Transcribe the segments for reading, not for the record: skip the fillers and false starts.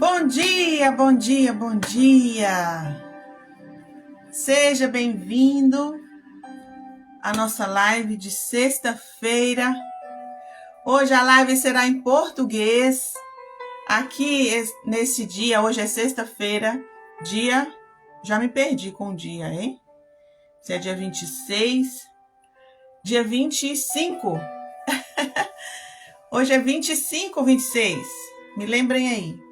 Bom dia, bom dia, bom dia! Seja bem-vindo à nossa live de sexta-feira. Hoje a live será em português. Aqui nesse dia, hoje é sexta-feira, já me perdi com o dia, hein? Se é dia 26, dia 25. Hoje é 25 ou 26? Me lembrem aí.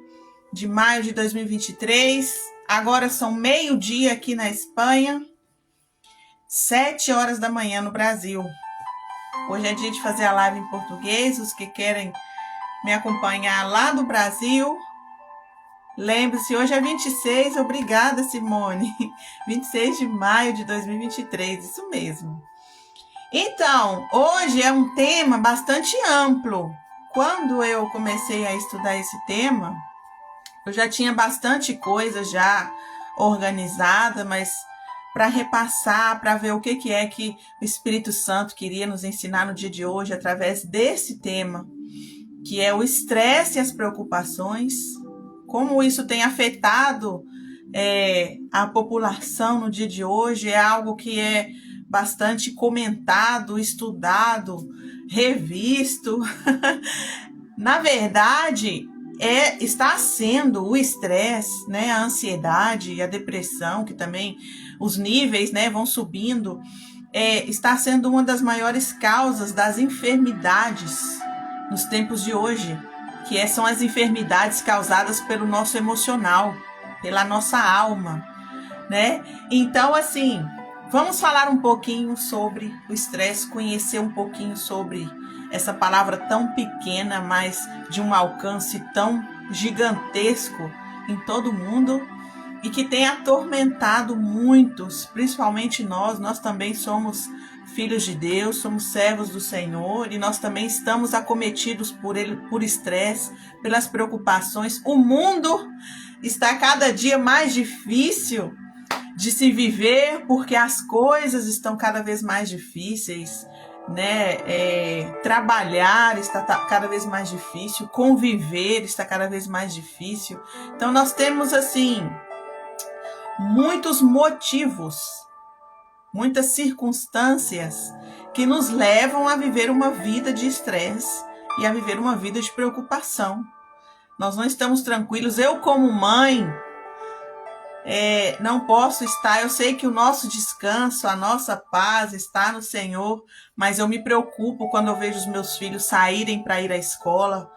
De maio de 2023. Agora são meio-dia aqui na Espanha. 7 horas da manhã no Brasil. Hoje é dia de fazer a live em português. Os que querem me acompanhar lá do Brasil. Lembre-se, hoje é 26. Obrigada, Simone. 26 de maio de 2023. Isso mesmo. Então, hoje é um tema bastante amplo. Quando eu comecei a estudar esse tema, eu já tinha bastante coisa já organizada, mas para repassar, para ver o que é que o Espírito Santo queria nos ensinar no dia de hoje através desse tema, que é o estresse e as preocupações, como isso tem afetado a população no dia de hoje, é algo que é bastante comentado, estudado, revisto. Na verdade, está sendo o estresse, né, a ansiedade e a depressão, que também os níveis, né, vão subindo, está sendo uma das maiores causas das enfermidades nos tempos de hoje, que são as enfermidades causadas pelo nosso emocional, pela nossa alma, né? Então, assim, vamos falar um pouquinho sobre o estresse, conhecer um pouquinho sobre essa palavra tão pequena, mas de um alcance tão gigantesco em todo mundo e que tem atormentado muitos, principalmente nós também somos filhos de Deus, somos servos do Senhor e nós também estamos acometidos por estresse, pelas preocupações. O mundo está cada dia mais difícil de se viver porque as coisas estão cada vez mais difíceis, né? Trabalhar está cada vez mais difícil, conviver está cada vez mais difícil. Então nós temos assim muitos motivos, muitas circunstâncias que nos levam a viver uma vida de estresse e a viver uma vida de preocupação. Nós não estamos tranquilos. Eu, como mãe, não posso estar, eu sei que o nosso descanso, a nossa paz está no Senhor, mas eu me preocupo quando eu vejo os meus filhos saírem para ir à escola,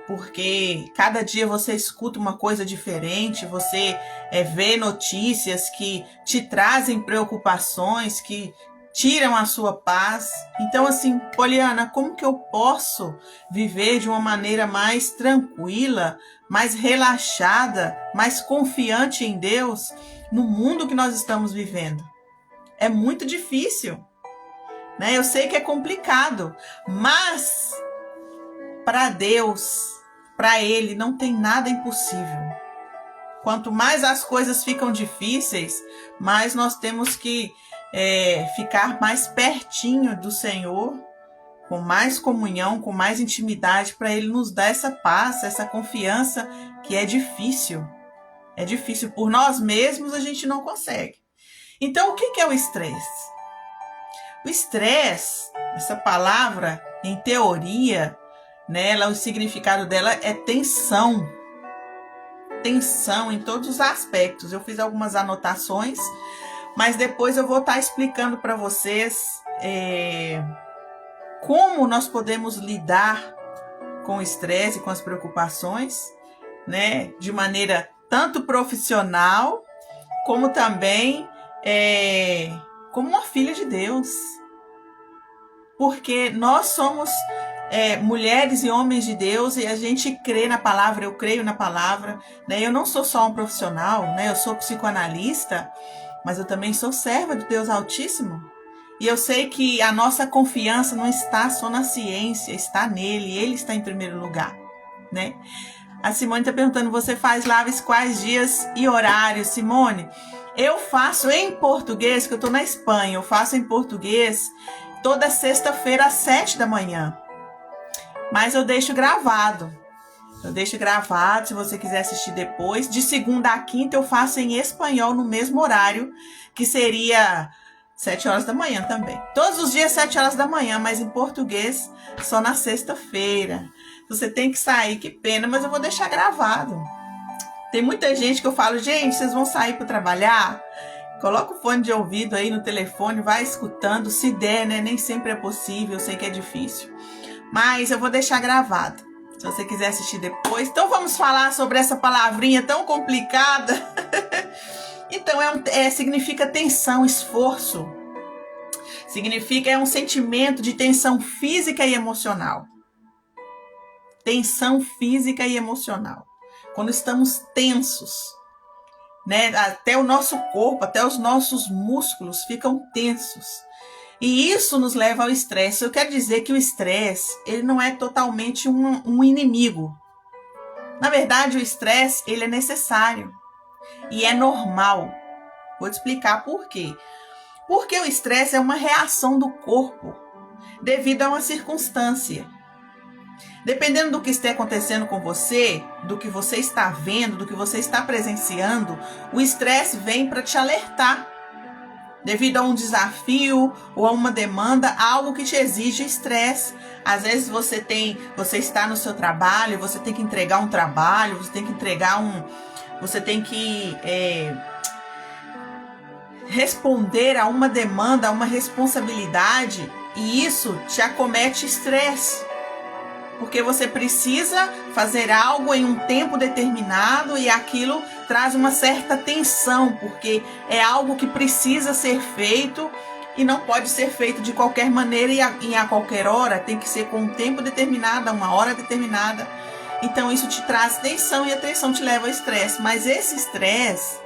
porque cada dia você escuta uma coisa diferente, você vê notícias que te trazem preocupações, que tiram a sua paz. Então, assim, Poliana, como que eu posso viver de uma maneira mais tranquila, mais relaxada, mais confiante em Deus no mundo que nós estamos vivendo? É muito difícil, né? Eu sei que é complicado, mas para Deus, para Ele, não tem nada impossível. Quanto mais as coisas ficam difíceis, mais nós temos que ficar mais pertinho do Senhor, com mais comunhão, com mais intimidade, para Ele nos dar essa paz, essa confiança que é difícil. É difícil. Por nós mesmos a gente não consegue. Então, o que é o estresse? O estresse, essa palavra, em teoria, né, o significado dela é tensão. Tensão em todos os aspectos. Eu fiz algumas anotações, mas depois eu vou estar explicando para vocês como nós podemos lidar com o estresse, com as preocupações, né, de maneira tanto profissional, como também como uma filha de Deus. Porque nós somos mulheres e homens de Deus e a gente crê na palavra, eu creio na palavra, né? Eu não sou só um profissional, né? Eu sou psicoanalista, mas eu também sou serva de Deus Altíssimo. E eu sei que a nossa confiança não está só na ciência, está nele, ele está em primeiro lugar, né? A Simone está perguntando, você faz lives quais dias e horários, Simone? Eu faço em português, que eu estou na Espanha, eu faço em português toda sexta-feira às 7 da manhã. Mas eu deixo gravado. Eu deixo gravado, se você quiser assistir depois. De segunda a quinta eu faço em espanhol no mesmo horário, que seria 7 horas da manhã também. Todos os dias 7 horas da manhã, mas em português só na sexta-feira. Você tem que sair, que pena, mas eu vou deixar gravado. Tem muita gente que eu falo, gente, vocês vão sair para trabalhar? Coloca o fone de ouvido aí no telefone, vai escutando, se der, né? Nem sempre é possível, eu sei que é difícil. Mas eu vou deixar gravado, se você quiser assistir depois. Então vamos falar sobre essa palavrinha tão complicada. Então significa tensão, esforço. É um sentimento de tensão física e emocional. Tensão física e emocional. Quando estamos tensos, né? Até o nosso corpo, até os nossos músculos ficam tensos. E isso nos leva ao estresse. Eu quero dizer que o estresse, ele não é totalmente um inimigo. Na verdade, o estresse, ele é necessário. E é normal. Vou te explicar por quê. Porque o estresse é uma reação do corpo devido a uma circunstância. Dependendo do que esteja acontecendo com você, do que você está vendo, do que você está presenciando, o estresse vem para te alertar. Devido a um desafio ou a uma demanda, algo que te exige estresse. Às vezes você está no seu trabalho, você tem que entregar um trabalho, você tem que responder a uma demanda, a uma responsabilidade, e isso te acomete estresse. Porque você precisa fazer algo em um tempo determinado e aquilo traz uma certa tensão, porque é algo que precisa ser feito e não pode ser feito de qualquer maneira e a qualquer hora, tem que ser com um tempo determinado, uma hora determinada. Então isso te traz tensão e a tensão te leva ao estresse. Mas esse estresse,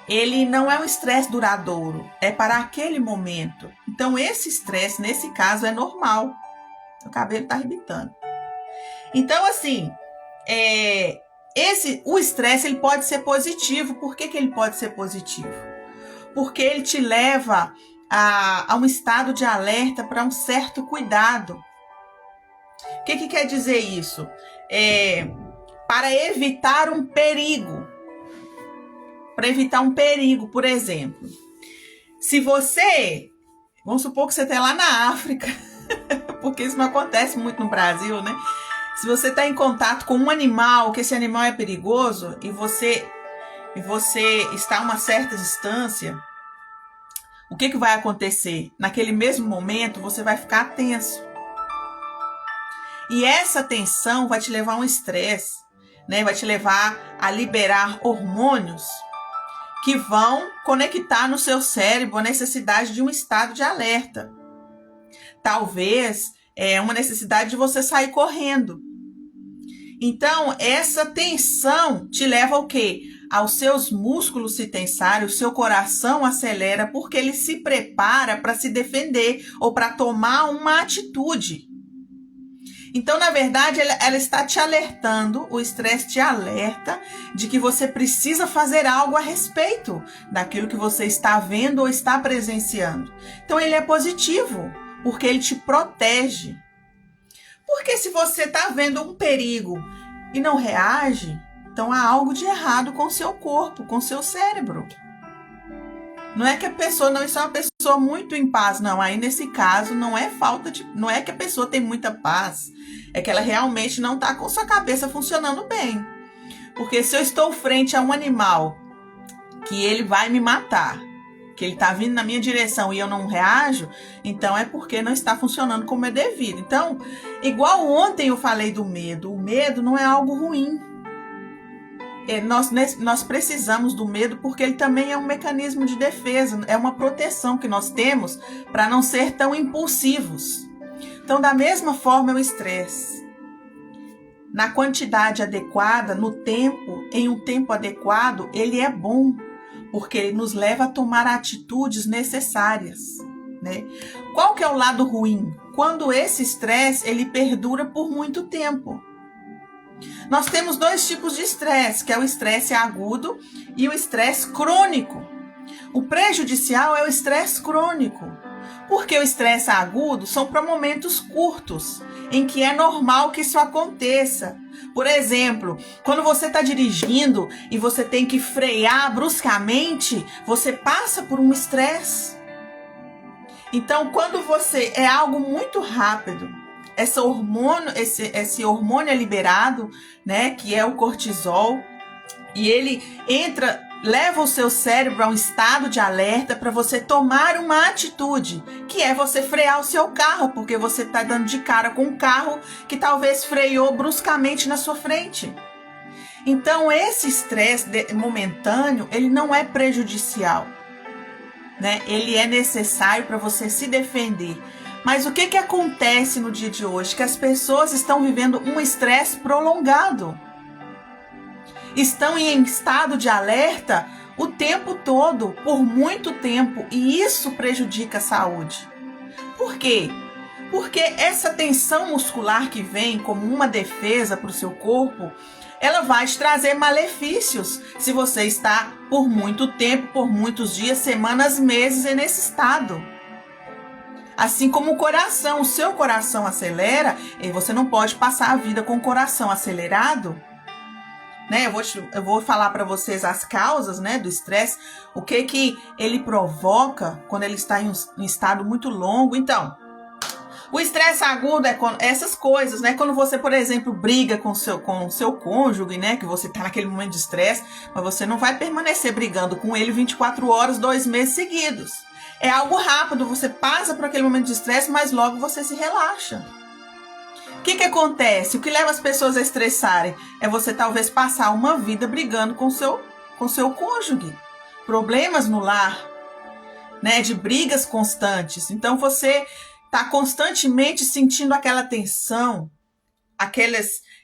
ele não é um estresse duradouro, é para aquele momento. Então esse estresse, nesse caso, é normal. O cabelo tá arrebentando. Então, assim, o estresse, ele pode ser positivo. Por que ele pode ser positivo? Porque ele te leva a um estado de alerta para um certo cuidado. O que quer dizer isso? Para evitar um perigo. Para evitar um perigo, por exemplo. Se você, vamos supor que você está lá na África, porque isso não acontece muito no Brasil, né? Se você está em contato com um animal, que esse animal é perigoso, e você está a uma certa distância, o que vai acontecer? Naquele mesmo momento, você vai ficar tenso. E essa tensão vai te levar a um estresse, né? Vai te levar a liberar hormônios que vão conectar no seu cérebro a necessidade de um estado de alerta. Talvez uma necessidade de você sair correndo. Então, essa tensão te leva ao quê? Aos seus músculos se tensarem, o seu coração acelera, porque ele se prepara para se defender ou para tomar uma atitude. Então, na verdade, ela está te alertando, o estresse te alerta de que você precisa fazer algo a respeito daquilo que você está vendo ou está presenciando. Então, ele é positivo, porque ele te protege. Porque se você está vendo um perigo e não reage, então há algo de errado com o seu corpo, com o seu cérebro. Não é que a pessoa não é uma pessoa muito em paz, não. Aí nesse caso não é que a pessoa tem muita paz, é que ela realmente não está com sua cabeça funcionando bem. Porque se eu estou frente a um animal que ele vai me matar, que ele está vindo na minha direção e eu não reajo, então é porque não está funcionando como é devido. Então, igual ontem eu falei do medo, o medo não é algo ruim. Nós precisamos do medo porque ele também é um mecanismo de defesa, é uma proteção que nós temos para não ser tão impulsivos. Então, da mesma forma, é o estresse. Na quantidade adequada, em um tempo adequado, ele é bom, porque ele nos leva a tomar atitudes necessárias, né? Qual que é o lado ruim? Quando esse estresse, ele perdura por muito tempo. Nós temos 2 tipos de estresse, que é o estresse agudo e o estresse crônico. O prejudicial é o estresse crônico, porque o estresse agudo são para momentos curtos, em que é normal que isso aconteça. Por exemplo, quando você está dirigindo e você tem que frear bruscamente, você passa por um estresse. Então, quando você é algo muito rápido, esse hormônio é liberado, né, que é o cortisol, e ele leva o seu cérebro a um estado de alerta para você tomar uma atitude, que é você frear o seu carro, porque você está dando de cara com um carro que talvez freou bruscamente na sua frente. Então, esse estresse momentâneo, ele não é prejudicial, né? Ele é necessário para você se defender. Mas o que acontece no dia de hoje? Que as pessoas estão vivendo um estresse prolongado. Estão em estado de alerta o tempo todo, por muito tempo, e isso prejudica a saúde. Por quê? Porque essa tensão muscular que vem como uma defesa para o seu corpo, ela vai te trazer malefícios se você está por muito tempo, por muitos dias, semanas, meses nesse estado. Assim como o coração, o seu coração acelera, e você não pode passar a vida com o coração acelerado. Né? Eu vou falar para vocês as causas, né, do estresse, o que ele provoca quando ele está em um estado muito longo. Então, o estresse agudo é essas coisas, né? Quando você, por exemplo, briga com o seu cônjuge, né? Que você está naquele momento de estresse, mas você não vai permanecer brigando com ele 24 horas, 2 meses seguidos. É algo rápido, você passa por aquele momento de estresse, mas logo você se relaxa. O que acontece? O que leva as pessoas a estressarem é você talvez passar uma vida brigando com seu cônjuge. Problemas no lar, né? De brigas constantes. Então você está constantemente sentindo aquela tensão,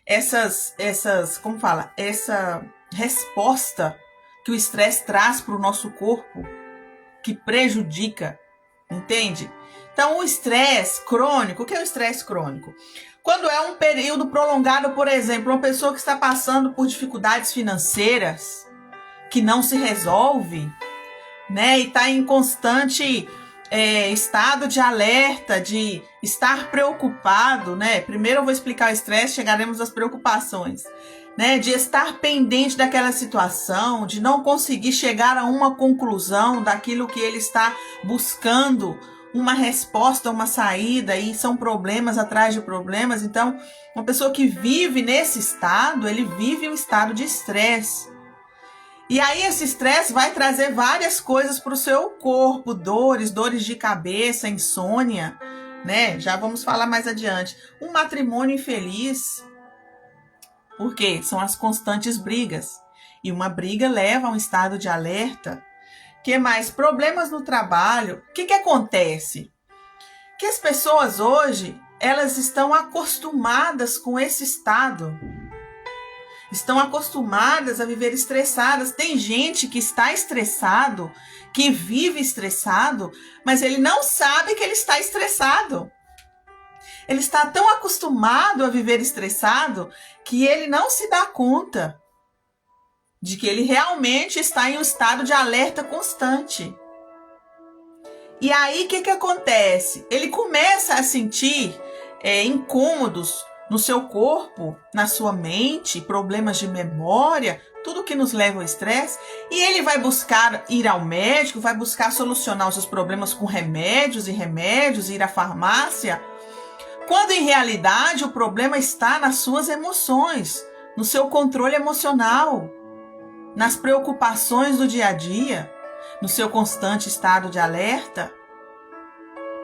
essa resposta que o estresse traz para o nosso corpo, que prejudica, entende? Então, o estresse crônico, o que é o estresse crônico? Quando é um período prolongado, por exemplo, uma pessoa que está passando por dificuldades financeiras, que não se resolve, né? E está em constante estado de alerta, de estar preocupado, né? Primeiro eu vou explicar o estresse, chegaremos às preocupações, né? De estar pendente daquela situação, de não conseguir chegar a uma conclusão daquilo que ele está buscando, uma resposta, uma saída, e são problemas atrás de problemas. Então, uma pessoa que vive nesse estado, ele vive um estado de estresse. E aí esse estresse vai trazer várias coisas para o seu corpo, dores de cabeça, insônia, né? Já vamos falar mais adiante. Um matrimônio infeliz, porque são as constantes brigas. E uma briga leva a um estado de alerta. Que mais? Problemas no trabalho. O que acontece? Que as pessoas hoje, elas estão acostumadas com esse estado. Estão acostumadas a viver estressadas. Tem gente que está estressado, que vive estressado, mas ele não sabe que ele está estressado. Ele está tão acostumado a viver estressado que ele não se dá conta de que ele realmente está em um estado de alerta constante. E aí, o que acontece? Ele começa a sentir incômodos no seu corpo, na sua mente, problemas de memória, tudo que nos leva ao estresse, e ele vai buscar ir ao médico, vai buscar solucionar os seus problemas com remédios, ir à farmácia, quando em realidade o problema está nas suas emoções, no seu controle emocional, nas preocupações do dia a dia, no seu constante estado de alerta.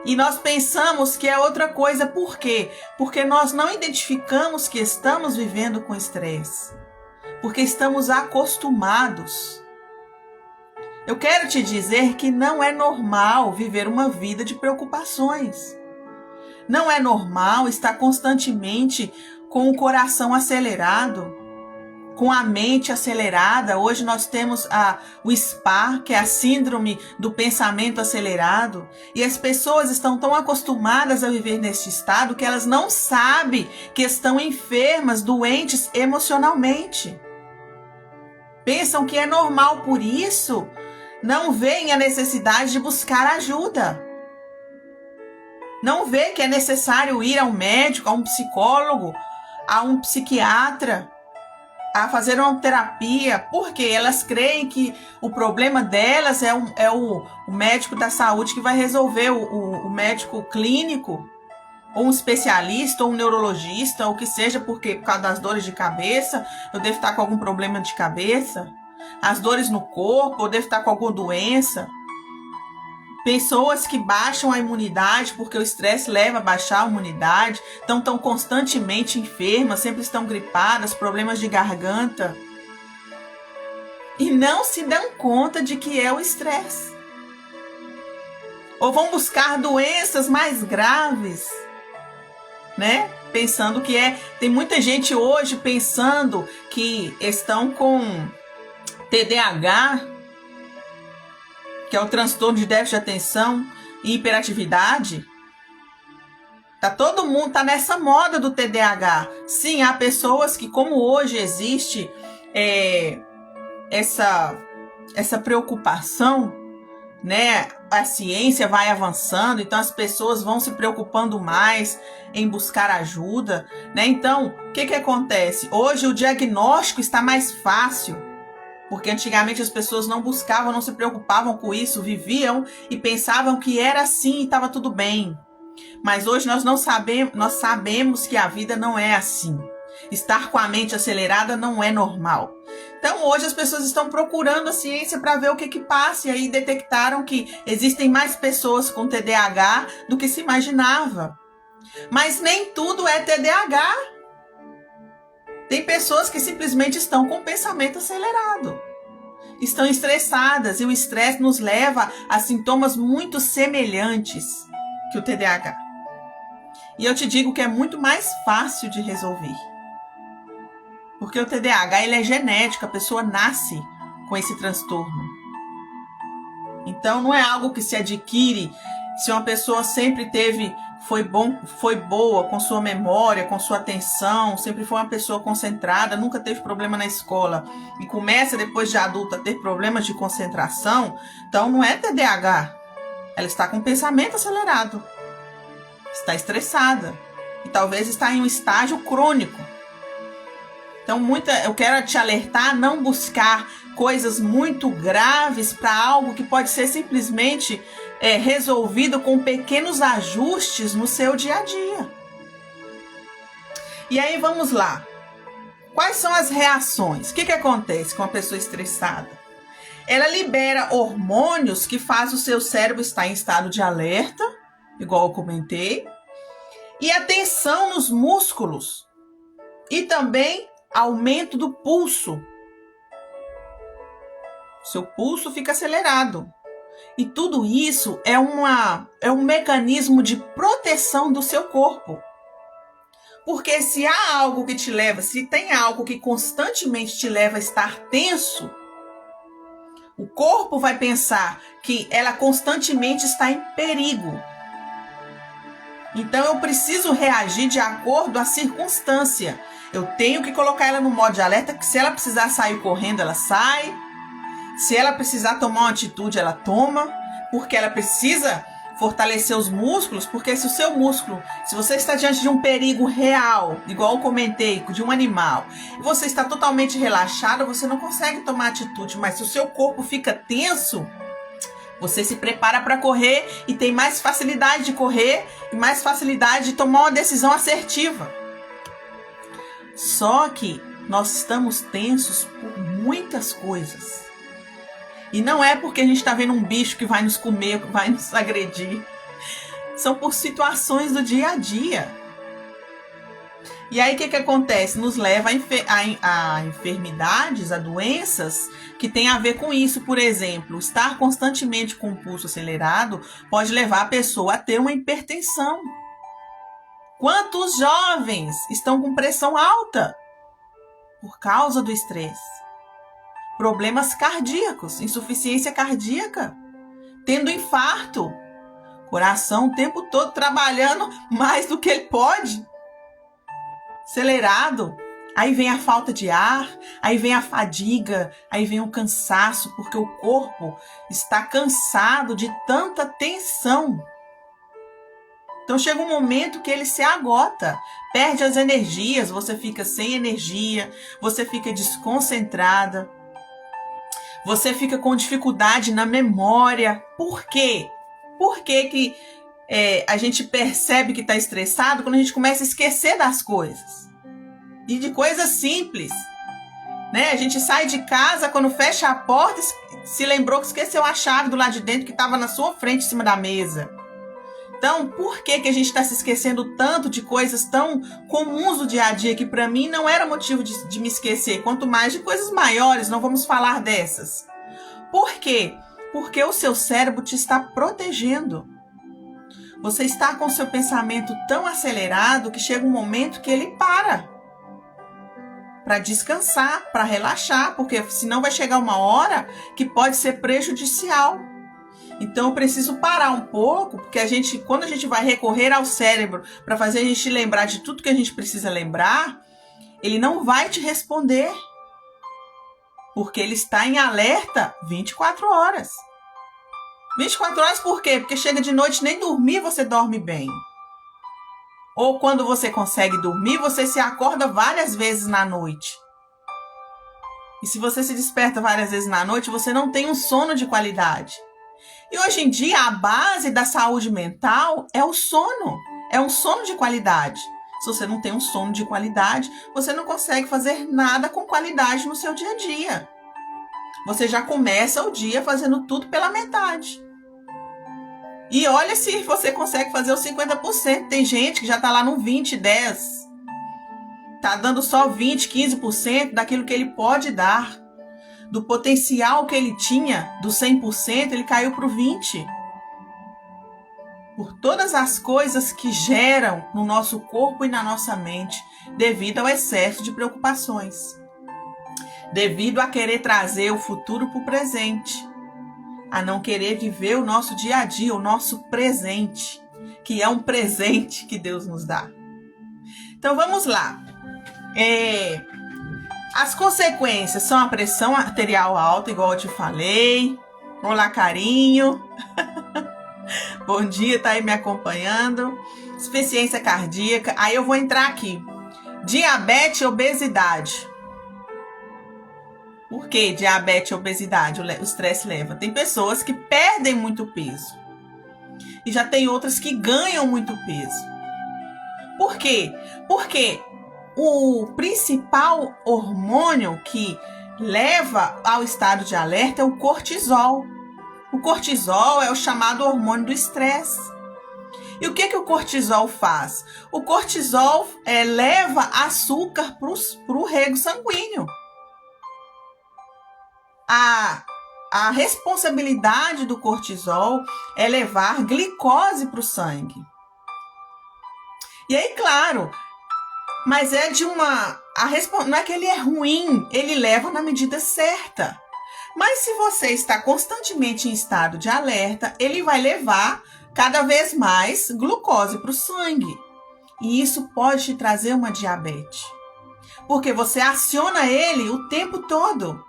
E nós pensamos que é outra coisa. Por quê? Porque nós não identificamos que estamos vivendo com estresse. Porque estamos acostumados. Eu quero te dizer que não é normal viver uma vida de preocupações. Não é normal estar constantemente com o coração acelerado, com a mente acelerada. Hoje nós temos o SPA, que é a síndrome do pensamento acelerado, e as pessoas estão tão acostumadas a viver neste estado que elas não sabem que estão enfermas, doentes emocionalmente. Pensam que é normal, por isso não veem a necessidade de buscar ajuda. Não vê que é necessário ir ao médico, a um psicólogo, a um psiquiatra, a fazer uma terapia, porque elas creem que o problema delas é o médico da saúde que vai resolver, o médico clínico, ou um especialista, ou um neurologista, ou o que seja, porque por causa das dores de cabeça, eu devo estar com algum problema de cabeça, as dores no corpo, eu devo estar com alguma doença. Pessoas que baixam a imunidade, porque o estresse leva a baixar a imunidade, estão constantemente enfermas, sempre estão gripadas, problemas de garganta. E não se dão conta de que é o estresse. Ou vão buscar doenças mais graves, né? Pensando que é... Tem muita gente hoje pensando que estão com TDAH, que é o transtorno de déficit de atenção e hiperatividade. Todo mundo tá nessa moda do TDAH. Sim, há pessoas que, como hoje existe essa preocupação, né? A ciência vai avançando, então as pessoas vão se preocupando mais em buscar ajuda, né? Então, o que acontece? Hoje o diagnóstico está mais fácil. Porque antigamente as pessoas não buscavam, não se preocupavam com isso, viviam e pensavam que era assim e estava tudo bem. Mas hoje nós sabemos que a vida não é assim. Estar com a mente acelerada não é normal. Então hoje as pessoas estão procurando a ciência para ver o que passa, e aí detectaram que existem mais pessoas com TDAH do que se imaginava. Mas nem tudo é TDAH. Tem pessoas que simplesmente estão com o pensamento acelerado. Estão estressadas, e o estresse nos leva a sintomas muito semelhantes que o TDAH. E eu te digo que é muito mais fácil de resolver. Porque o TDAH ele é genético, a pessoa nasce com esse transtorno. Então não é algo que se adquire se uma pessoa sempre foi boa com sua memória, com sua atenção, sempre foi uma pessoa concentrada, nunca teve problema na escola e começa depois de adulta a ter problemas de concentração, então não é TDAH. Ela está com pensamento acelerado, está estressada e talvez está em um estágio crônico. Então eu quero te alertar a não buscar coisas muito graves para algo que pode ser simplesmente resolvido com pequenos ajustes no seu dia a dia. E aí vamos lá. Quais são as reações? O que acontece com uma pessoa estressada? Ela libera hormônios que fazem o seu cérebro estar em estado de alerta, igual eu comentei, e a tensão nos músculos, e também aumento do pulso. Seu pulso fica acelerado. E tudo isso é um mecanismo de proteção do seu corpo. Porque se há algo que te leva, se tem algo que constantemente te leva a estar tenso, o corpo vai pensar que ela constantemente está em perigo. Então eu preciso reagir de acordo à circunstância. Eu tenho que colocar ela no modo de alerta, que se ela precisar sair correndo, ela sai. Se ela precisar tomar uma atitude, ela toma, porque ela precisa fortalecer os músculos, porque se o seu músculo, se você está diante de um perigo real, igual eu comentei, de um animal, e você está totalmente relaxado, você não consegue tomar atitude, mas se o seu corpo fica tenso, você se prepara para correr e tem mais facilidade de correr e mais facilidade de tomar uma decisão assertiva. Só que nós estamos tensos por muitas coisas. E não é porque a gente está vendo um bicho que vai nos comer, que vai nos agredir. São por situações do dia a dia. E aí o que acontece? Nos leva a enfermidades, a doenças que têm a ver com isso. Por exemplo, estar constantemente com o pulso acelerado pode levar a pessoa a ter uma hipertensão. Quantos jovens estão com pressão alta por causa do estresse? Problemas cardíacos, insuficiência cardíaca, tendo infarto, coração o tempo todo trabalhando mais do que ele pode, acelerado. Aí vem a falta de ar, aí vem a fadiga, aí vem o cansaço, porque o corpo está cansado de tanta tensão. Então chega um momento que ele se agota, perde as energias, você fica sem energia, você fica desconcentrada, você fica com dificuldade na memória. Por quê? Por que a gente percebe que está estressado quando a gente começa a esquecer das coisas? E de coisas simples, né? A gente sai de casa, quando fecha a porta, se lembrou que esqueceu a chave do lado de dentro que estava na sua frente, em cima da mesa. Então, por que a gente está se esquecendo tanto de coisas tão comuns do dia a dia que para mim não era motivo de me esquecer, quanto mais de coisas maiores, não vamos falar dessas. Por quê? Porque o seu cérebro te está protegendo. Você está com o seu pensamento tão acelerado que chega um momento que ele para descansar, para relaxar, porque senão vai chegar uma hora que pode ser prejudicial. Então eu preciso parar um pouco, porque quando a gente vai recorrer ao cérebro para fazer a gente lembrar de tudo que a gente precisa lembrar, ele não vai te responder, porque ele está em alerta 24 horas. 24 horas por quê? Porque chega de noite, nem dormir você dorme bem. Ou quando você consegue dormir, você se acorda várias vezes na noite. E se você se desperta várias vezes na noite, você não tem um sono de qualidade. E hoje em dia, a base da saúde mental é o sono. É um sono de qualidade. Se você não tem um sono de qualidade, você não consegue fazer nada com qualidade no seu dia a dia. Você já começa o dia fazendo tudo pela metade. E olha se você consegue fazer os 50%. Tem gente que já está lá no 20, 10. Está dando só 20, 15% daquilo que ele pode dar. Do potencial que ele tinha, do 100%, ele caiu para o 20%. Por todas as coisas que geram no nosso corpo e na nossa mente, devido ao excesso de preocupações. Devido a querer trazer o futuro para o presente. A não querer viver o nosso dia a dia, o nosso presente, que é um presente que Deus nos dá. Então vamos lá. As consequências são a pressão arterial alta, igual eu te falei. Olá, carinho. Bom dia, tá aí me acompanhando. Insuficiência cardíaca. Aí eu vou entrar aqui. Diabetes e obesidade. Por que diabetes e obesidade o estresse leva? Tem pessoas que perdem muito peso. E já tem outras que ganham muito peso. Por quê? Porque o principal hormônio que leva ao estado de alerta é o cortisol. O cortisol é o chamado hormônio do estresse. E o que o cortisol faz? O cortisol leva açúcar para o rego sanguíneo. A responsabilidade do cortisol é levar glicose para o sangue. E aí, claro, mas não é que ele é ruim, ele leva na medida certa. Mas se você está constantemente em estado de alerta, ele vai levar cada vez mais glucose para o sangue. E isso pode te trazer uma diabetes. Porque você aciona ele o tempo todo.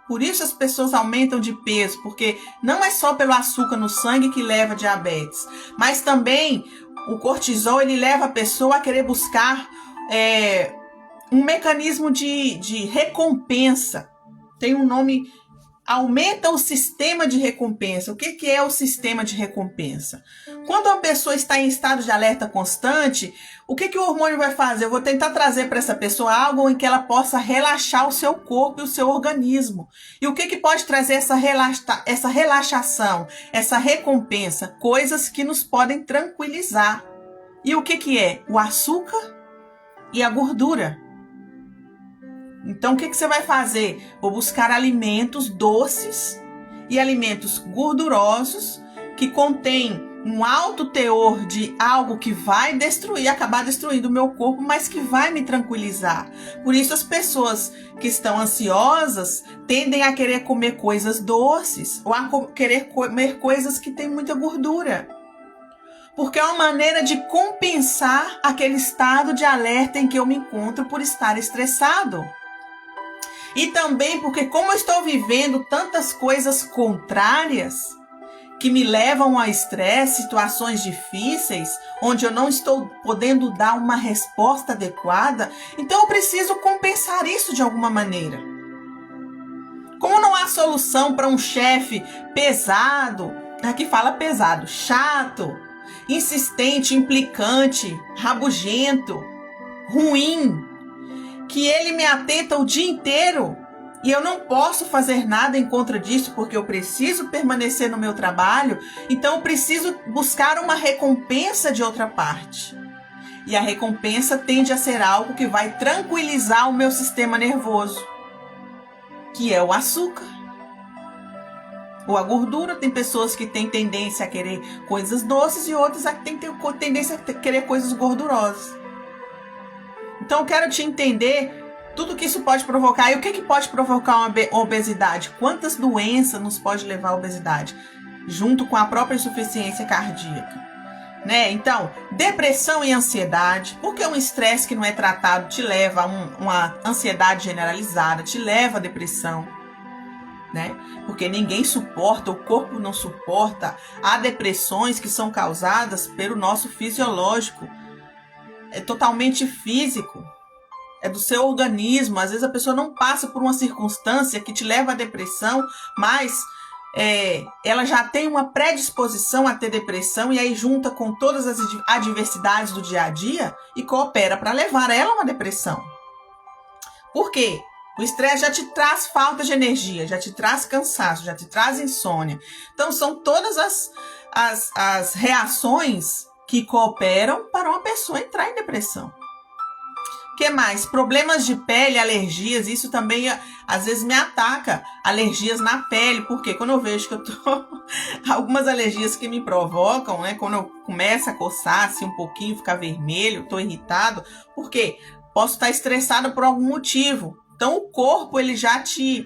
Por isso as pessoas aumentam de peso, porque não é só pelo açúcar no sangue que leva a diabetes, mas também o cortisol ele leva a pessoa a querer buscar um mecanismo de recompensa. Tem um nome, aumenta o sistema de recompensa. O que é o sistema de recompensa? Quando uma pessoa está em estado de alerta constante, o que o hormônio vai fazer? Eu vou tentar trazer para essa pessoa algo em que ela possa relaxar o seu corpo e o seu organismo. E o que pode trazer essa relaxação, essa recompensa? Coisas que nos podem tranquilizar. E o que é? O açúcar e a gordura. Então, o que você vai fazer? Vou buscar alimentos doces e alimentos gordurosos que contêm um alto teor de algo que vai acabar destruindo o meu corpo, mas que vai me tranquilizar. Por isso, as pessoas que estão ansiosas tendem a querer comer coisas doces ou a querer comer coisas que têm muita gordura. Porque é uma maneira de compensar aquele estado de alerta em que eu me encontro por estar estressado. E também porque como eu estou vivendo tantas coisas contrárias, que me levam a estresse, situações difíceis, onde eu não estou podendo dar uma resposta adequada, então eu preciso compensar isso de alguma maneira. Como não há solução para um chefe pesado, aqui fala pesado, chato, insistente, implicante, rabugento, ruim, que ele me atenta o dia inteiro e eu não posso fazer nada em contra disso porque eu preciso permanecer no meu trabalho, então eu preciso buscar uma recompensa de outra parte. E a recompensa tende a ser algo que vai tranquilizar o meu sistema nervoso, que é o açúcar ou a gordura. Tem pessoas que têm tendência a querer coisas doces e outras que têm tendência a querer coisas gordurosas. Então eu quero te entender tudo que isso pode provocar. E o que pode provocar uma obesidade? Quantas doenças nos pode levar à obesidade? Junto com a própria insuficiência cardíaca, né? Então, depressão e ansiedade, porque um estresse que não é tratado te leva a uma ansiedade generalizada, te leva à depressão, né? Porque ninguém suporta, o corpo não suporta. Há depressões que são causadas pelo nosso fisiológico. É totalmente físico. É do seu organismo. Às vezes a pessoa não passa por uma circunstância que te leva à depressão, mas ela já tem uma predisposição a ter depressão e aí junta com todas as adversidades do dia a dia e coopera para levar ela a uma depressão. Por quê? O estresse já te traz falta de energia, já te traz cansaço, já te traz insônia. Então são todas as reações que cooperam para uma pessoa entrar em depressão. O que mais? Problemas de pele, alergias, isso também às vezes me ataca. Alergias na pele, porque quando eu vejo que eu tô... algumas alergias que me provocam, né? Quando eu começo a coçar assim um pouquinho, ficar vermelho, tô irritado, porque posso estar estressado por algum motivo. Então o corpo ele já te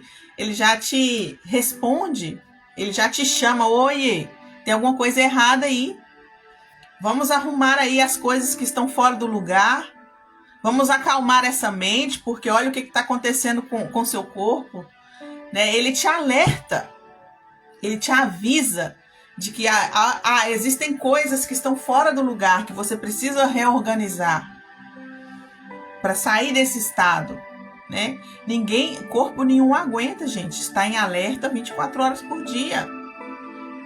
responde, ele já te chama, oi, tem alguma coisa errada aí. Vamos arrumar aí as coisas que estão fora do lugar. Vamos acalmar essa mente, porque olha o que está acontecendo com o seu corpo, né? Ele te alerta, ele te avisa de que existem coisas que estão fora do lugar, que você precisa reorganizar para sair desse estado, né? Corpo nenhum aguenta, gente, está em alerta 24 horas por dia.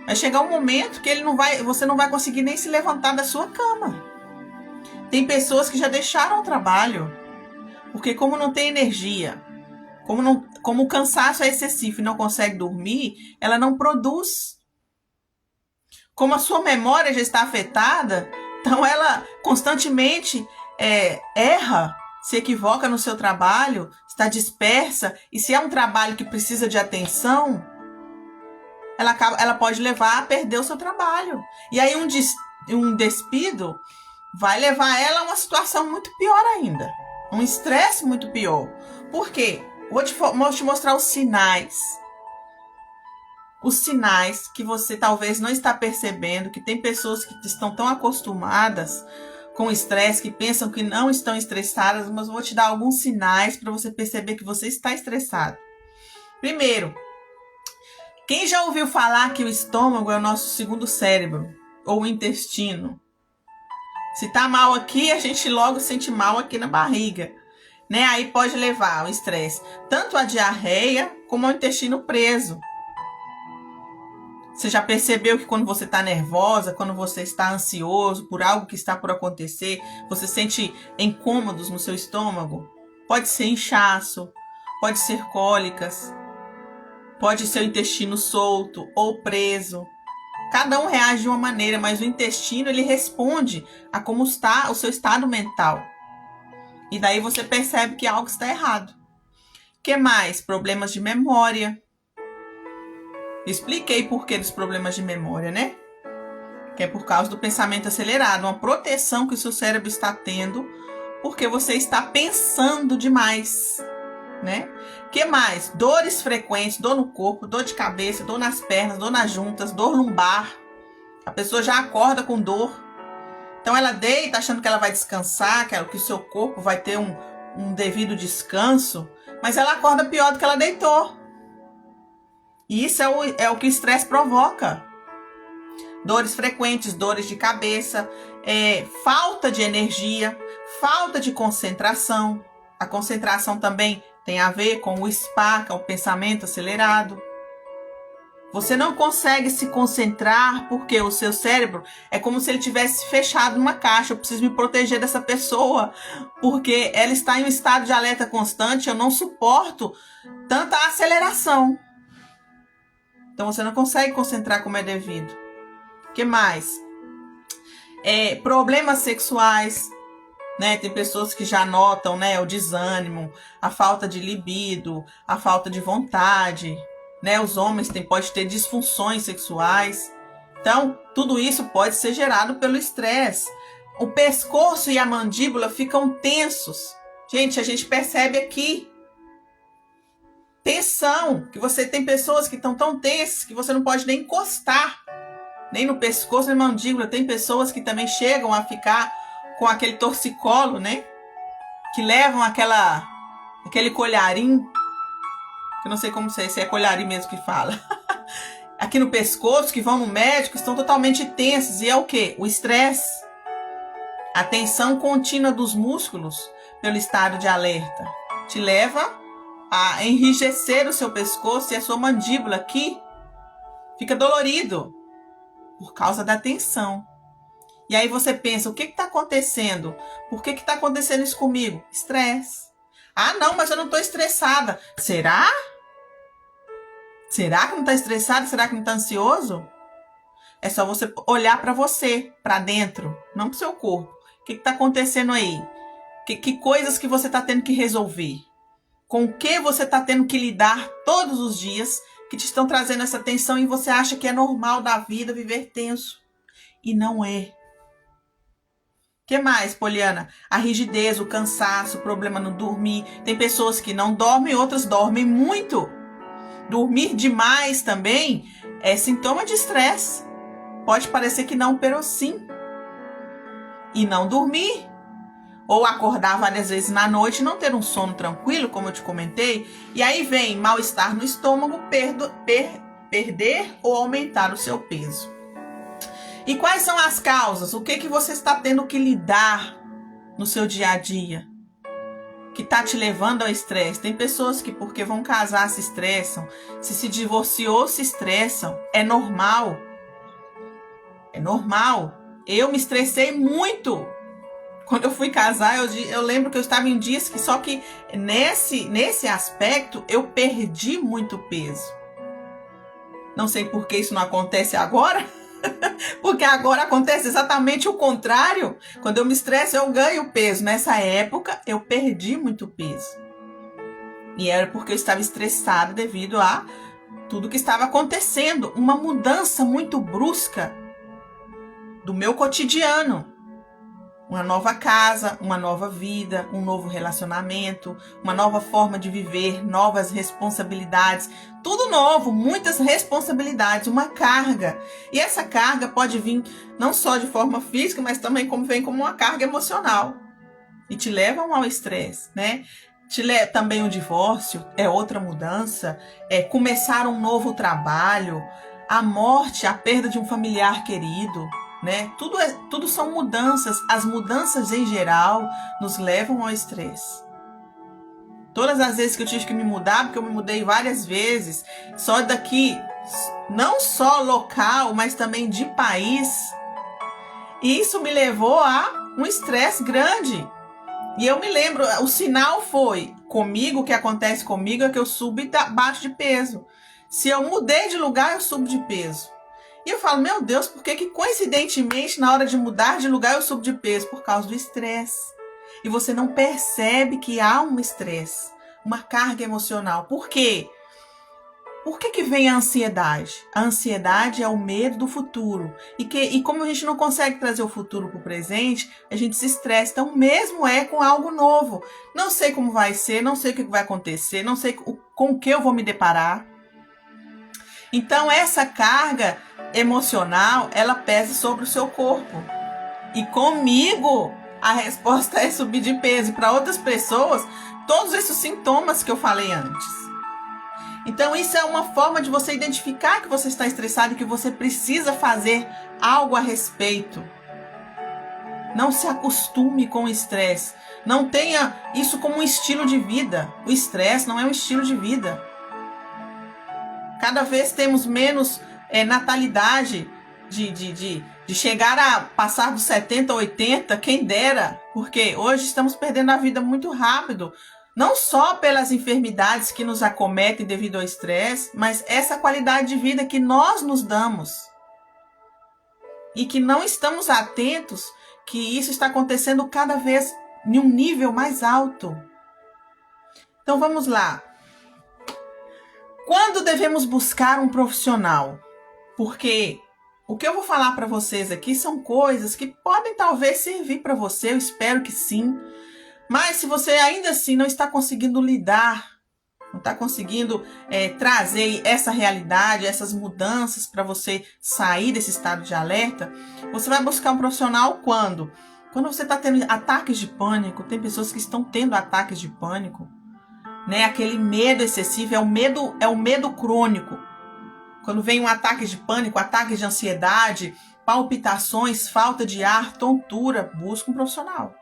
Vai chegar um momento que você não vai conseguir nem se levantar da sua cama. Tem pessoas que já deixaram o trabalho, porque como não tem energia, como o cansaço é excessivo e não consegue dormir, ela não produz. Como a sua memória já está afetada, então ela constantemente erra, se equivoca no seu trabalho, está dispersa, e se é um trabalho que precisa de atenção, ela pode levar a perder o seu trabalho. E aí um despido vai levar ela a uma situação muito pior ainda. Um estresse muito pior. Por quê? Vou te mostrar os sinais. Os sinais que você talvez não está percebendo, que tem pessoas que estão tão acostumadas com o estresse, que pensam que não estão estressadas, mas vou te dar alguns sinais para você perceber que você está estressado. Primeiro, quem já ouviu falar que o estômago é o nosso segundo cérebro, ou o intestino? Se tá mal aqui, a gente logo sente mal aqui na barriga, né? Aí pode levar o estresse, tanto a diarreia como ao intestino preso. Você já percebeu que quando você está nervosa, quando você está ansioso por algo que está por acontecer, você sente incômodos no seu estômago? Pode ser inchaço, pode ser cólicas, pode ser o intestino solto ou preso. Cada um reage de uma maneira, mas o intestino ele responde a como está o seu estado mental. E daí você percebe que algo está errado. O que mais? Problemas de memória. Expliquei por que dos problemas de memória, né? Que é por causa do pensamento acelerado, uma proteção que o seu cérebro está tendo porque você está pensando demais, né? Que mais? Dores frequentes, dor no corpo, dor de cabeça, dor nas pernas, dor nas juntas, dor lombar. A pessoa já acorda com dor. Então ela deita achando que ela vai descansar, que o seu corpo vai ter um devido descanso, mas ela acorda pior do que ela deitou. E isso é o que o estresse provoca. dores frequentes, dores de cabeça, falta de energia, falta de concentração. A concentração também tem a ver com o SPA, que é o pensamento acelerado. Você não consegue se concentrar porque o seu cérebro é como se ele tivesse fechado numa caixa. Eu preciso me proteger dessa pessoa porque ela está em um estado de alerta constante. Eu não suporto tanta aceleração. Então você não consegue concentrar como é devido. O que mais? Problemas sexuais, né? Tem pessoas que já notam, né, o desânimo, a falta de libido, a falta de vontade, né? Os homens podem ter disfunções sexuais. Então, tudo isso pode ser gerado pelo estresse. O pescoço e a mandíbula ficam tensos. Gente, a gente percebe aqui tensão, que você tem pessoas que estão tão tensas que você não pode nem encostar, nem no pescoço, nem na mandíbula. Tem pessoas que também chegam a ficar com aquele torcicolo, né? Que levam aquele colharinho, que eu não sei como se é colharinho mesmo que fala, aqui no pescoço, que vão no médico, estão totalmente tensos. E é o quê? O estresse. A tensão contínua dos músculos pelo estado de alerta te leva a enrijecer o seu pescoço e a sua mandíbula aqui fica dolorido por causa da tensão. E aí você pensa, o que está acontecendo? Por que está acontecendo isso comigo? Estresse. Ah, não, mas eu não estou estressada. Será? Será que não está estressada? Será que não está ansioso? É só você olhar para você, para dentro, não para o seu corpo. O que está acontecendo aí? Que coisas que você está tendo que resolver? Com o que você está tendo que lidar todos os dias que te estão trazendo essa tensão e você acha que é normal da vida viver tenso? E não é. O que mais, Poliana? A rigidez, o cansaço, o problema no dormir. Tem pessoas que não dormem, outras dormem muito. Dormir demais também é sintoma de estresse. Pode parecer que não, pero sim. E não dormir. Ou acordar várias vezes na noite e não ter um sono tranquilo, como eu te comentei. E aí vem mal-estar no estômago, perder ou aumentar o seu peso. E quais são as causas? O que você está tendo que lidar no seu dia a dia? Que está te levando ao estresse? Tem pessoas que porque vão casar se estressam. Se divorciou, se estressam. É normal. É normal. Eu me estressei muito. Quando eu fui casar, eu lembro que eu estava em dias que só que nesse aspecto eu perdi muito peso. Não sei por que isso não acontece agora. Porque agora acontece exatamente o contrário. Quando eu me estresso, eu ganho peso. Nessa época, eu perdi muito peso. E era porque eu estava estressada devido a tudo que estava acontecendo. Uma mudança muito brusca do meu cotidiano. Uma nova casa, uma nova vida, um novo relacionamento, uma nova forma de viver, novas responsabilidades, tudo novo, muitas responsabilidades, uma carga. E essa carga pode vir não só de forma física, mas também vem como uma carga emocional. E te levam ao estresse, né? Também o divórcio é outra mudança, começar um novo trabalho, a morte, a perda de um familiar querido. Né? Tudo são mudanças. As mudanças em geral nos levam ao estresse. Todas as vezes que eu tive que me mudar, porque eu me mudei várias vezes, só daqui, não só local, mas também de país, e isso me levou a um estresse grande. E eu me lembro, o sinal foi comigo, o que acontece comigo é que eu subo e baixo de peso. Se eu mudei de lugar, eu subo de peso. E eu falo, meu Deus, por que coincidentemente na hora de mudar de lugar eu subo de peso? Por causa do estresse. E você não percebe que há um estresse, uma carga emocional. Por quê? Por que vem a ansiedade? A ansiedade é o medo do futuro. E como a gente não consegue trazer o futuro para o presente, a gente se estressa. Então, mesmo com algo novo. Não sei como vai ser, não sei o que vai acontecer, não sei com o que eu vou me deparar. Então, essa carga emocional, ela pesa sobre o seu corpo. E comigo, a resposta é subir de peso. E para outras pessoas, todos esses sintomas que eu falei antes. Então isso é uma forma de você identificar que você está estressado e que você precisa fazer algo a respeito. Não se acostume com o estresse. Não tenha isso como um estilo de vida. O estresse não é um estilo de vida. Cada vez temos menos natalidade de chegar a passar dos 70, 80, quem dera. Porque hoje estamos perdendo a vida muito rápido. Não só pelas enfermidades que nos acometem devido ao estresse, mas essa qualidade de vida que nós nos damos. E que não estamos atentos que isso está acontecendo cada vez em um nível mais alto. Então vamos lá. Quando devemos buscar um profissional? Porque o que eu vou falar para vocês aqui são coisas que podem talvez servir para você, eu espero que sim. Mas se você ainda assim não está conseguindo lidar, não está conseguindo trazer essa realidade, essas mudanças para você sair desse estado de alerta, você vai buscar um profissional quando? Quando você está tendo ataques de pânico, tem pessoas que estão tendo ataques de pânico, né? Aquele medo excessivo, é o medo crônico. Quando vem um ataque de pânico, ataque de ansiedade, palpitações, falta de ar, tontura, busca um profissional.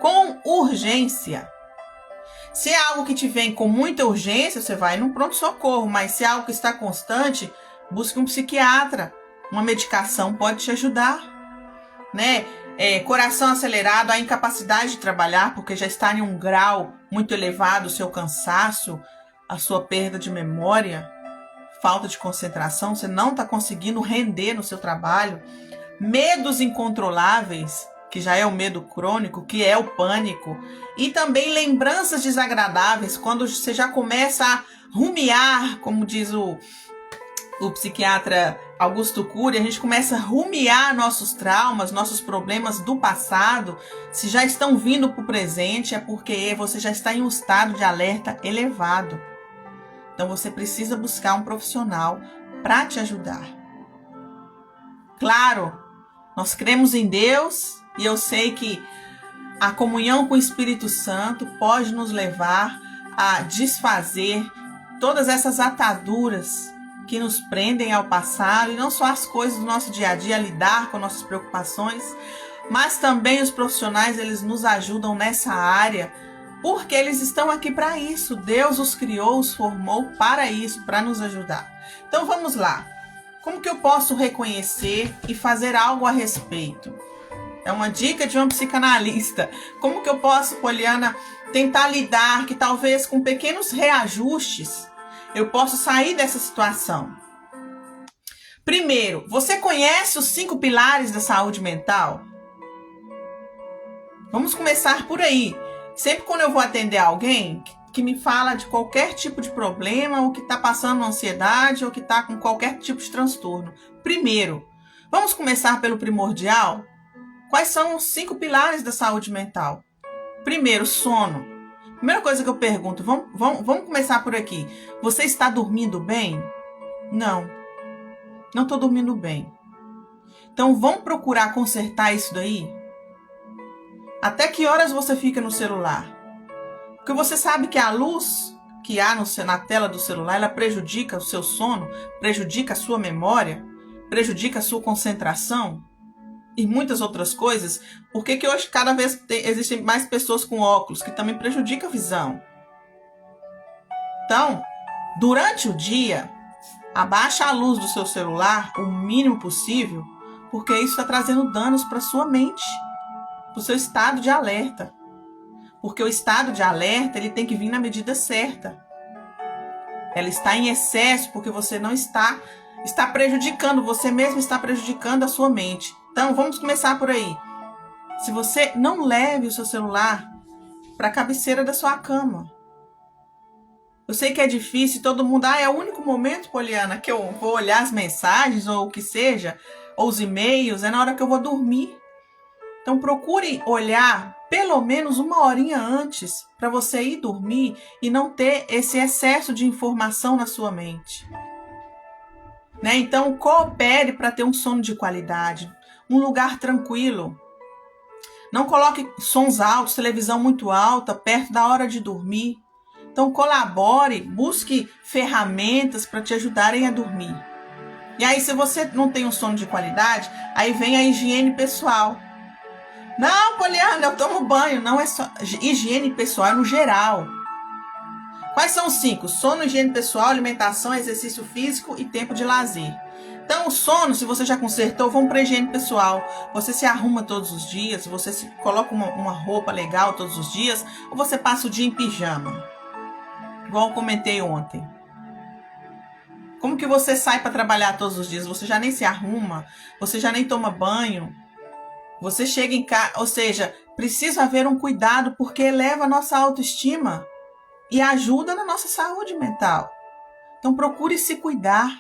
Com urgência. Se é algo que te vem com muita urgência, você vai num pronto-socorro, mas se é algo que está constante, busque um psiquiatra. Uma medicação pode te ajudar, né? Coração acelerado, a incapacidade de trabalhar, porque já está em um grau muito elevado, o seu cansaço, a sua perda de memória, falta de concentração, você não está conseguindo render no seu trabalho. Medos incontroláveis, que já é o medo crônico, que é o pânico, e também lembranças desagradáveis, quando você já começa a rumiar, como diz o psiquiatra Augusto Cury, a gente começa a rumiar nossos traumas, nossos problemas do passado, se já estão vindo para o presente, é porque você já está em um estado de alerta elevado. Então você precisa buscar um profissional para te ajudar. Claro, nós cremos em Deus, e eu sei que a comunhão com o Espírito Santo pode nos levar a desfazer todas essas ataduras que nos prendem ao passado, e não só as coisas do nosso dia a dia, a lidar com nossas preocupações, mas também os profissionais, eles nos ajudam nessa área, porque eles estão aqui para isso. Deus os criou, os formou para isso, para nos ajudar. Então vamos lá. Como que eu posso reconhecer e fazer algo a respeito? É uma dica de uma psicanalista. Como que eu posso, Poliana, tentar lidar que talvez com pequenos reajustes eu possa sair dessa situação? Primeiro, você conhece os 5 pilares da saúde mental? Vamos começar por aí. Sempre quando eu vou atender alguém que me fala de qualquer tipo de problema, ou que está passando ansiedade, ou que está com qualquer tipo de transtorno. Primeiro, vamos começar pelo primordial? Quais são os 5 pilares da saúde mental? Primeiro, sono. Primeira coisa que eu pergunto, vamos começar por aqui. Você está dormindo bem? Não estou dormindo bem. Então vamos procurar consertar isso daí? Até que horas você fica no celular? Porque você sabe que a luz que há na tela do celular, ela prejudica o seu sono, prejudica a sua memória, prejudica a sua concentração e muitas outras coisas. Por que hoje cada vez existem mais pessoas com óculos, que também prejudica a visão? Então, durante o dia, abaixa a luz do seu celular o mínimo possível, porque isso está trazendo danos para a sua mente, para o seu estado de alerta. Porque o estado de alerta, ele tem que vir na medida certa. Ela está em excesso porque você não está prejudicando, você mesmo está prejudicando a sua mente. Então, vamos começar por aí. Se você não leve o seu celular para a cabeceira da sua cama. Eu sei que é difícil, todo mundo... é o único momento, Poliana, que eu vou olhar as mensagens, ou o que seja, ou os e-mails, é na hora que eu vou dormir. Então, procure olhar pelo menos 1 horinha antes para você ir dormir e não ter esse excesso de informação na sua mente. Né? Então, coopere para ter um sono de qualidade, um lugar tranquilo. Não coloque sons altos, televisão muito alta, perto da hora de dormir. Então colabore, busque ferramentas para te ajudarem a dormir. E aí, se você não tem um sono de qualidade, aí vem a higiene pessoal. Não, Poliana, eu tomo banho. Não é só higiene pessoal, é no geral. Quais são os 5? Sono, higiene pessoal, alimentação, exercício físico e tempo de lazer. Então, o sono, se você já consertou, vamos para a higiene pessoal. Você se arruma todos os dias, você se coloca uma roupa legal todos os dias, ou você passa o dia em pijama? Igual eu comentei ontem. Como que você sai para trabalhar todos os dias? Você já nem se arruma, você já nem toma banho. Você chega em casa, ou seja, precisa haver um cuidado porque eleva a nossa autoestima e ajuda na nossa saúde mental. Então procure se cuidar.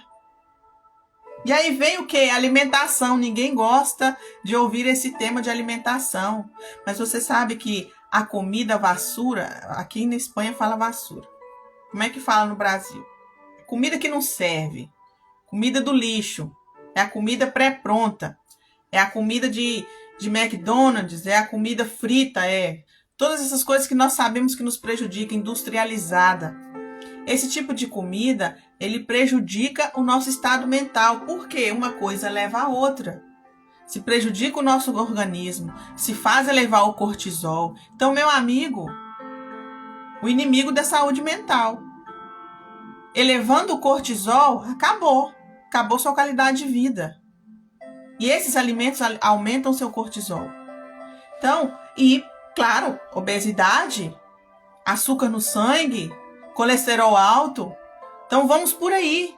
E aí vem o quê? Alimentação. Ninguém gosta de ouvir esse tema de alimentação. Mas você sabe que a comida vassoura, aqui na Espanha fala vassoura. Como é que fala no Brasil? Comida que não serve. Comida do lixo. É a comida pré-pronta. É a comida de McDonald's. É a comida frita. É todas essas coisas que nós sabemos que nos prejudicam, industrializada. Esse tipo de comida, ele prejudica o nosso estado mental. Por quê? Uma coisa leva a outra. Se prejudica o nosso organismo, se faz elevar o cortisol. Então, meu amigo, o inimigo da saúde mental. Elevando o cortisol, acabou sua qualidade de vida. E esses alimentos aumentam seu cortisol. Então, e claro, obesidade, açúcar no sangue, colesterol alto. Então vamos por aí.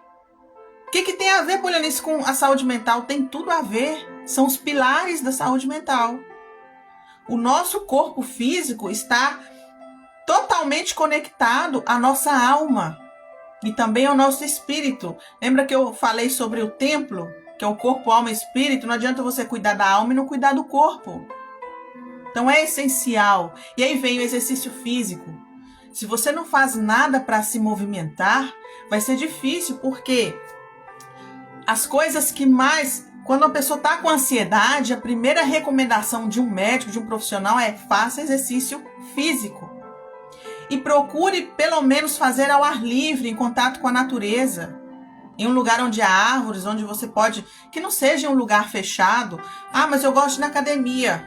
O que tem a ver, Poliana, isso com a saúde mental? Tem tudo a ver. São os pilares da saúde mental. O nosso corpo físico está totalmente conectado à nossa alma e também ao nosso espírito. Lembra que eu falei sobre o templo, que é o corpo, alma e espírito? Não adianta você cuidar da alma e não cuidar do corpo. Então é essencial. E aí vem o exercício físico. Se você não faz nada para se movimentar, vai ser difícil, porque as coisas que mais... Quando a pessoa está com ansiedade, a primeira recomendação de um médico, de um profissional é: faça exercício físico. E procure pelo menos fazer ao ar livre, em contato com a natureza. Em um lugar onde há árvores, onde você pode... Que não seja um lugar fechado. Ah, mas eu gosto de ir na academia.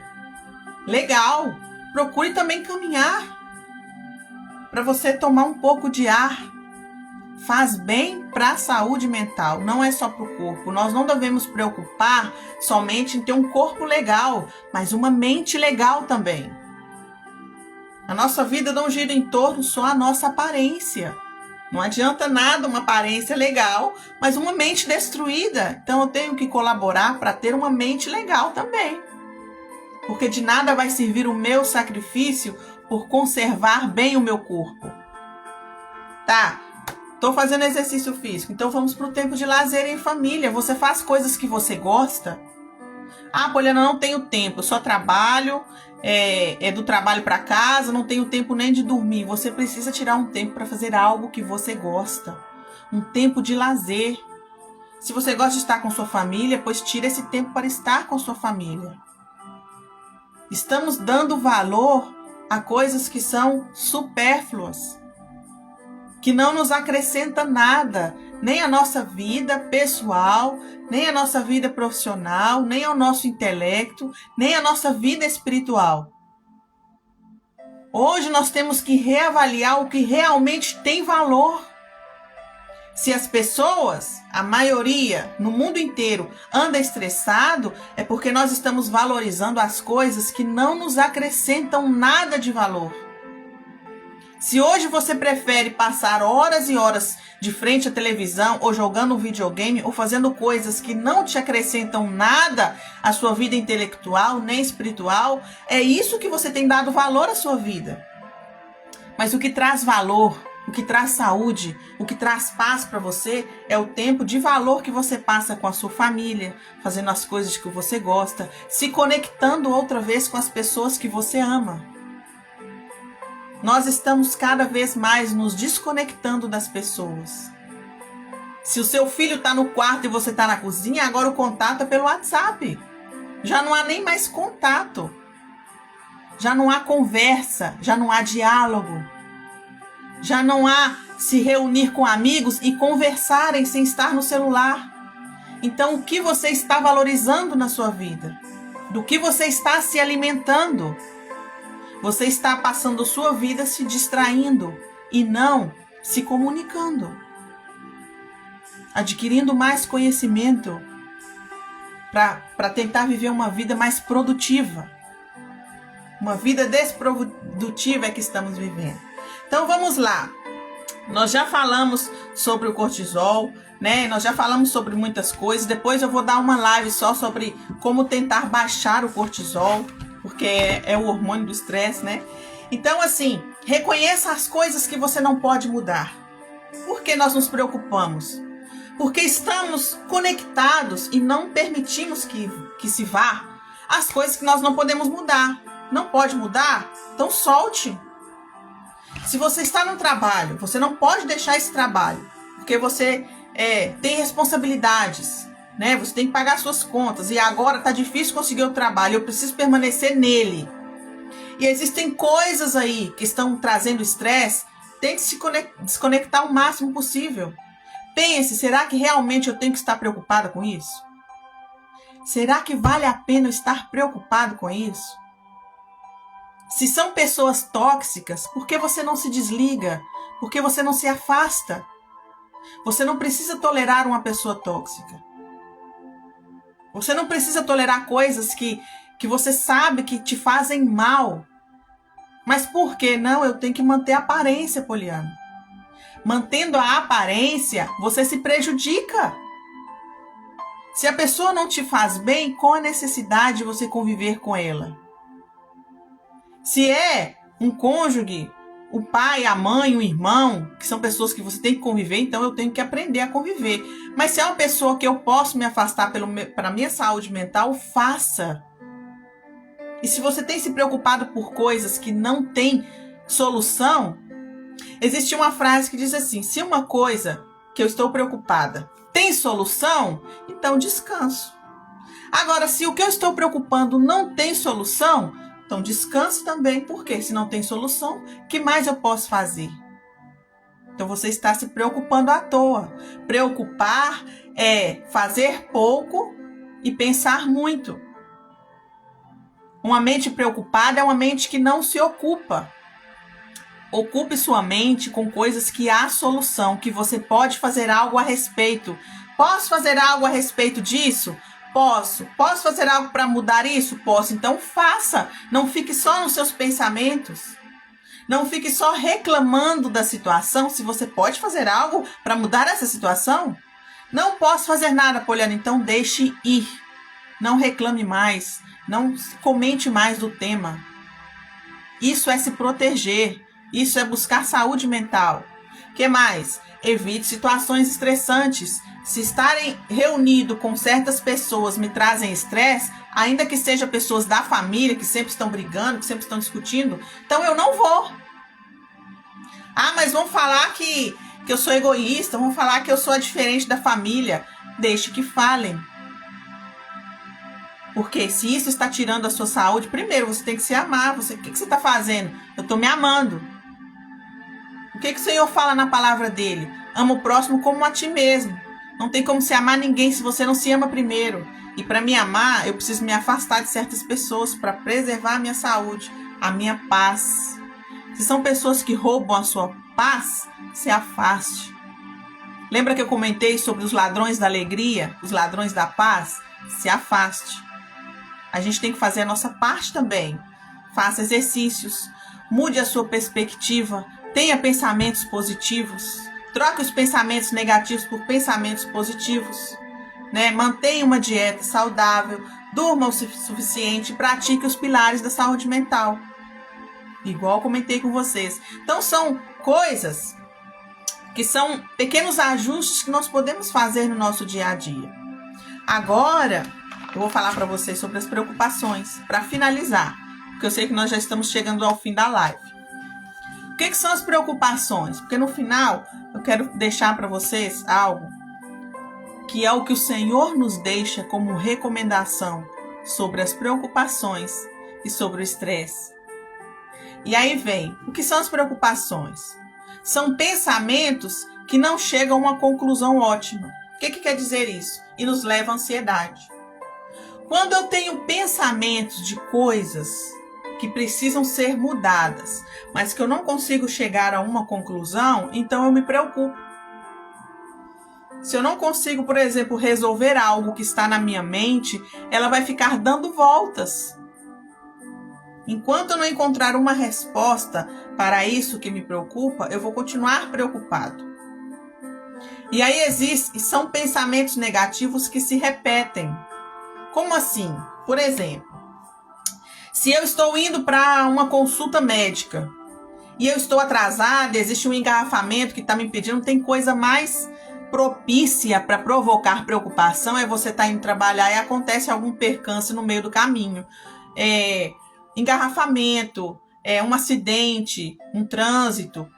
Legal. Procure também caminhar, para você tomar um pouco de ar. Faz bem para a saúde mental, não é só para o corpo. Nós não devemos preocupar somente em ter um corpo legal, mas uma mente legal também. A nossa vida não gira em torno só da nossa aparência. Não adianta nada uma aparência legal, mas uma mente destruída. Então eu tenho que colaborar para ter uma mente legal também. Porque de nada vai servir o meu sacrifício por conservar bem o meu corpo. Tá, tô fazendo exercício físico, então vamos pro tempo de lazer em família. Você faz coisas que você gosta? Ah, Poliana, não tenho tempo, eu só trabalho, do trabalho para casa, não tenho tempo nem de dormir. Você precisa tirar um tempo para fazer algo que você gosta. Um tempo de lazer. Se você gosta de estar com sua família, pois tira esse tempo para estar com sua família. Estamos dando valor a coisas que são supérfluas, que não nos acrescentam nada, nem a nossa vida pessoal, nem a nossa vida profissional, nem ao nosso intelecto, nem a nossa vida espiritual. Hoje nós temos que reavaliar o que realmente tem valor. Se as pessoas, a maioria, no mundo inteiro, anda estressado, é porque nós estamos valorizando as coisas que não nos acrescentam nada de valor. Se hoje você prefere passar horas e horas de frente à televisão, ou jogando um videogame, ou fazendo coisas que não te acrescentam nada à sua vida intelectual, nem espiritual, é isso que você tem dado valor à sua vida. Mas o que traz valor, o que traz saúde, o que traz paz para você é o tempo de valor que você passa com a sua família, fazendo as coisas que você gosta, se conectando outra vez com as pessoas que você ama. Nós estamos cada vez mais nos desconectando das pessoas. Se o seu filho está no quarto e você está na cozinha, agora o contato é pelo WhatsApp. Já não há nem mais contato. Já não há conversa, já não há diálogo. Já não há se reunir com amigos e conversarem sem estar no celular. Então, o que você está valorizando na sua vida? Do que você está se alimentando? Você está passando sua vida se distraindo e não se comunicando, adquirindo mais conhecimento para tentar viver uma vida mais produtiva. Uma vida desprodutiva é que estamos vivendo. Então vamos lá. Nós já falamos sobre o cortisol, né? Nós já falamos sobre muitas coisas. Depois eu vou dar uma live só sobre como tentar baixar o cortisol, porque é o hormônio do estresse, né? Então, assim, reconheça as coisas que você não pode mudar. Por que nós nos preocupamos? Porque estamos conectados e não permitimos que se vá as coisas que nós não podemos mudar. Não pode mudar? Então solte. Se você está no trabalho, você não pode deixar esse trabalho, porque você tem responsabilidades, né? Você tem que pagar suas contas e agora está difícil conseguir o trabalho, eu preciso permanecer nele. E existem coisas aí que estão trazendo estresse. Tente se desconectar o máximo possível. Pense, será que realmente eu tenho que estar preocupada com isso? Será que vale a pena eu estar preocupado com isso? Se são pessoas tóxicas, por que você não se desliga? Por que você não se afasta? Você não precisa tolerar uma pessoa tóxica. Você não precisa tolerar coisas que você sabe que te fazem mal. Mas por que não? Eu tenho que manter a aparência, Poliana. Mantendo a aparência, você se prejudica. Se a pessoa não te faz bem, qual a necessidade de você conviver com ela? Se é um cônjuge, o pai, a mãe, o irmão, que são pessoas que você tem que conviver, então eu tenho que aprender a conviver. Mas se é uma pessoa que eu posso me afastar para a minha saúde mental, faça. E se você tem se preocupado por coisas que não têm solução, existe uma frase que diz assim: se uma coisa que eu estou preocupada tem solução, então descanso. Agora, se o que eu estou preocupando não tem solução, então descanse também, porque se não tem solução, o que mais eu posso fazer? Então você está se preocupando à toa. Preocupar é fazer pouco e pensar muito. Uma mente preocupada é uma mente que não se ocupa. Ocupe sua mente com coisas que há solução, que você pode fazer algo a respeito. Posso fazer algo a respeito disso? Posso. Posso fazer algo para mudar isso? Posso. Então faça. Não fique só nos seus pensamentos. Não fique só reclamando da situação. Se você pode fazer algo para mudar essa situação, não posso fazer nada, Poliana. Então deixe ir. Não reclame mais. Não comente mais do tema. Isso é se proteger. Isso é buscar saúde mental. O que mais? Evite situações estressantes. Se estarem reunido com certas pessoas me trazem estresse, ainda que sejam pessoas da família, que sempre estão brigando, que sempre estão discutindo, então eu não vou. Ah, mas vão falar que eu sou egoísta, vão falar que eu sou a diferente da família. Deixe que falem. Porque se isso está tirando a sua saúde, primeiro você tem que se amar. O que você está fazendo? Eu estou me amando. O que o Senhor fala na palavra dele? Ama o próximo como a ti mesmo. Não tem como se amar ninguém se você não se ama primeiro. E para me amar, eu preciso me afastar de certas pessoas para preservar a minha saúde, a minha paz. Se são pessoas que roubam a sua paz, se afaste. Lembra que eu comentei sobre os ladrões da alegria, os ladrões da paz? Se afaste. A gente tem que fazer a nossa parte também. Faça exercícios, mude a sua perspectiva, tenha pensamentos positivos, troque os pensamentos negativos por pensamentos positivos, né? Mantenha uma dieta saudável, durma o suficiente, pratique os pilares da saúde mental. Igual comentei com vocês. Então são coisas que são pequenos ajustes que nós podemos fazer no nosso dia a dia. Agora eu vou falar para vocês sobre as preocupações, para finalizar, porque eu sei que nós já estamos chegando ao fim da live. O que são as preocupações? Porque no final eu quero deixar para vocês algo que é o que o Senhor nos deixa como recomendação sobre as preocupações e sobre o estresse. E aí vem, o que são as preocupações? são pensamentos que não chegam a uma conclusão ótima. O que quer dizer isso? E nos leva à ansiedade. Quando eu tenho pensamentos de coisas que precisam ser mudadas, mas que eu não consigo chegar a uma conclusão, então eu me preocupo. Se eu não consigo, por exemplo, resolver algo que está na minha mente, ela vai ficar dando voltas. Enquanto eu não encontrar uma resposta para isso que me preocupa, eu vou continuar preocupado. E aí são pensamentos negativos que se repetem. Como assim? Por exemplo, se eu estou indo para uma consulta médica e eu estou atrasada, existe um engarrafamento que está me impedindo, tem coisa mais propícia para provocar preocupação é você estar indo trabalhar e acontece algum percance no meio do caminho. Engarrafamento, um acidente, um trânsito.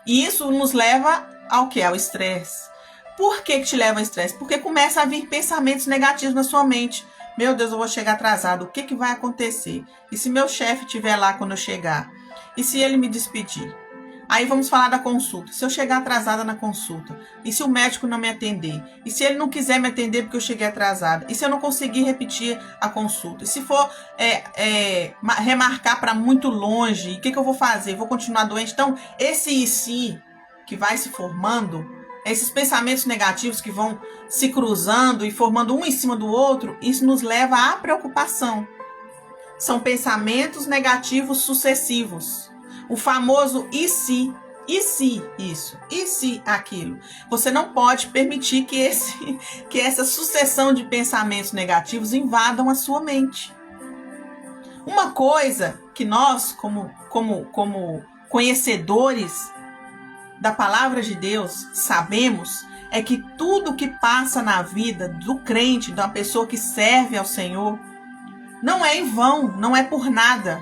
E isso nos leva ao quê? Ao estresse. Por que te leva ao estresse? Porque começa a vir pensamentos negativos na sua mente. Meu Deus, eu vou chegar atrasado. O que vai acontecer? E se meu chefe estiver lá quando eu chegar? E se ele me despedir? Aí vamos falar da consulta. Se eu chegar atrasada na consulta? E se o médico não me atender? E se ele não quiser me atender porque eu cheguei atrasada? E se eu não conseguir repetir a consulta? E se for remarcar para muito longe? O que eu vou fazer? Vou continuar doente? Então, esse e se que vai se formando, esses pensamentos negativos que vão se cruzando e formando um em cima do outro, isso nos leva à preocupação. São pensamentos negativos sucessivos. O famoso e se isso, e se aquilo. Você não pode permitir que essa sucessão de pensamentos negativos invadam a sua mente. Uma coisa que nós, como conhecedores da palavra de Deus, sabemos é que tudo que passa na vida do crente, da pessoa que serve ao Senhor, não é em vão, não é por nada.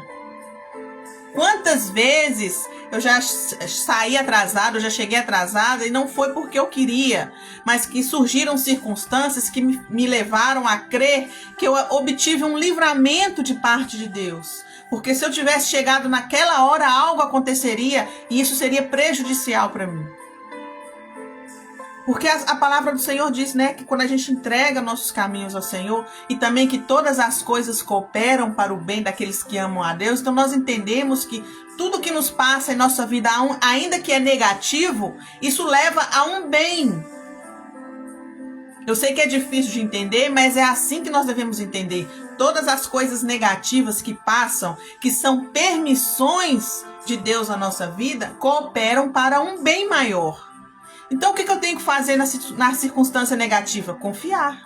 Quantas vezes eu já saí atrasada, eu já cheguei atrasada e não foi porque eu queria, mas que surgiram circunstâncias que me levaram a crer que eu obtive um livramento de parte de Deus. Porque se eu tivesse chegado naquela hora, algo aconteceria e isso seria prejudicial para mim. Porque a palavra do Senhor diz, né, que quando a gente entrega nossos caminhos ao Senhor e também que todas as coisas cooperam para o bem daqueles que amam a Deus, então nós entendemos que tudo que nos passa em nossa vida, ainda que é negativo, isso leva a um bem. Eu sei que é difícil de entender, mas é assim que nós devemos entender. Todas as coisas negativas que passam, que são permissões de Deus na nossa vida, cooperam para um bem maior. Então, o que eu tenho que fazer na circunstância negativa? Confiar.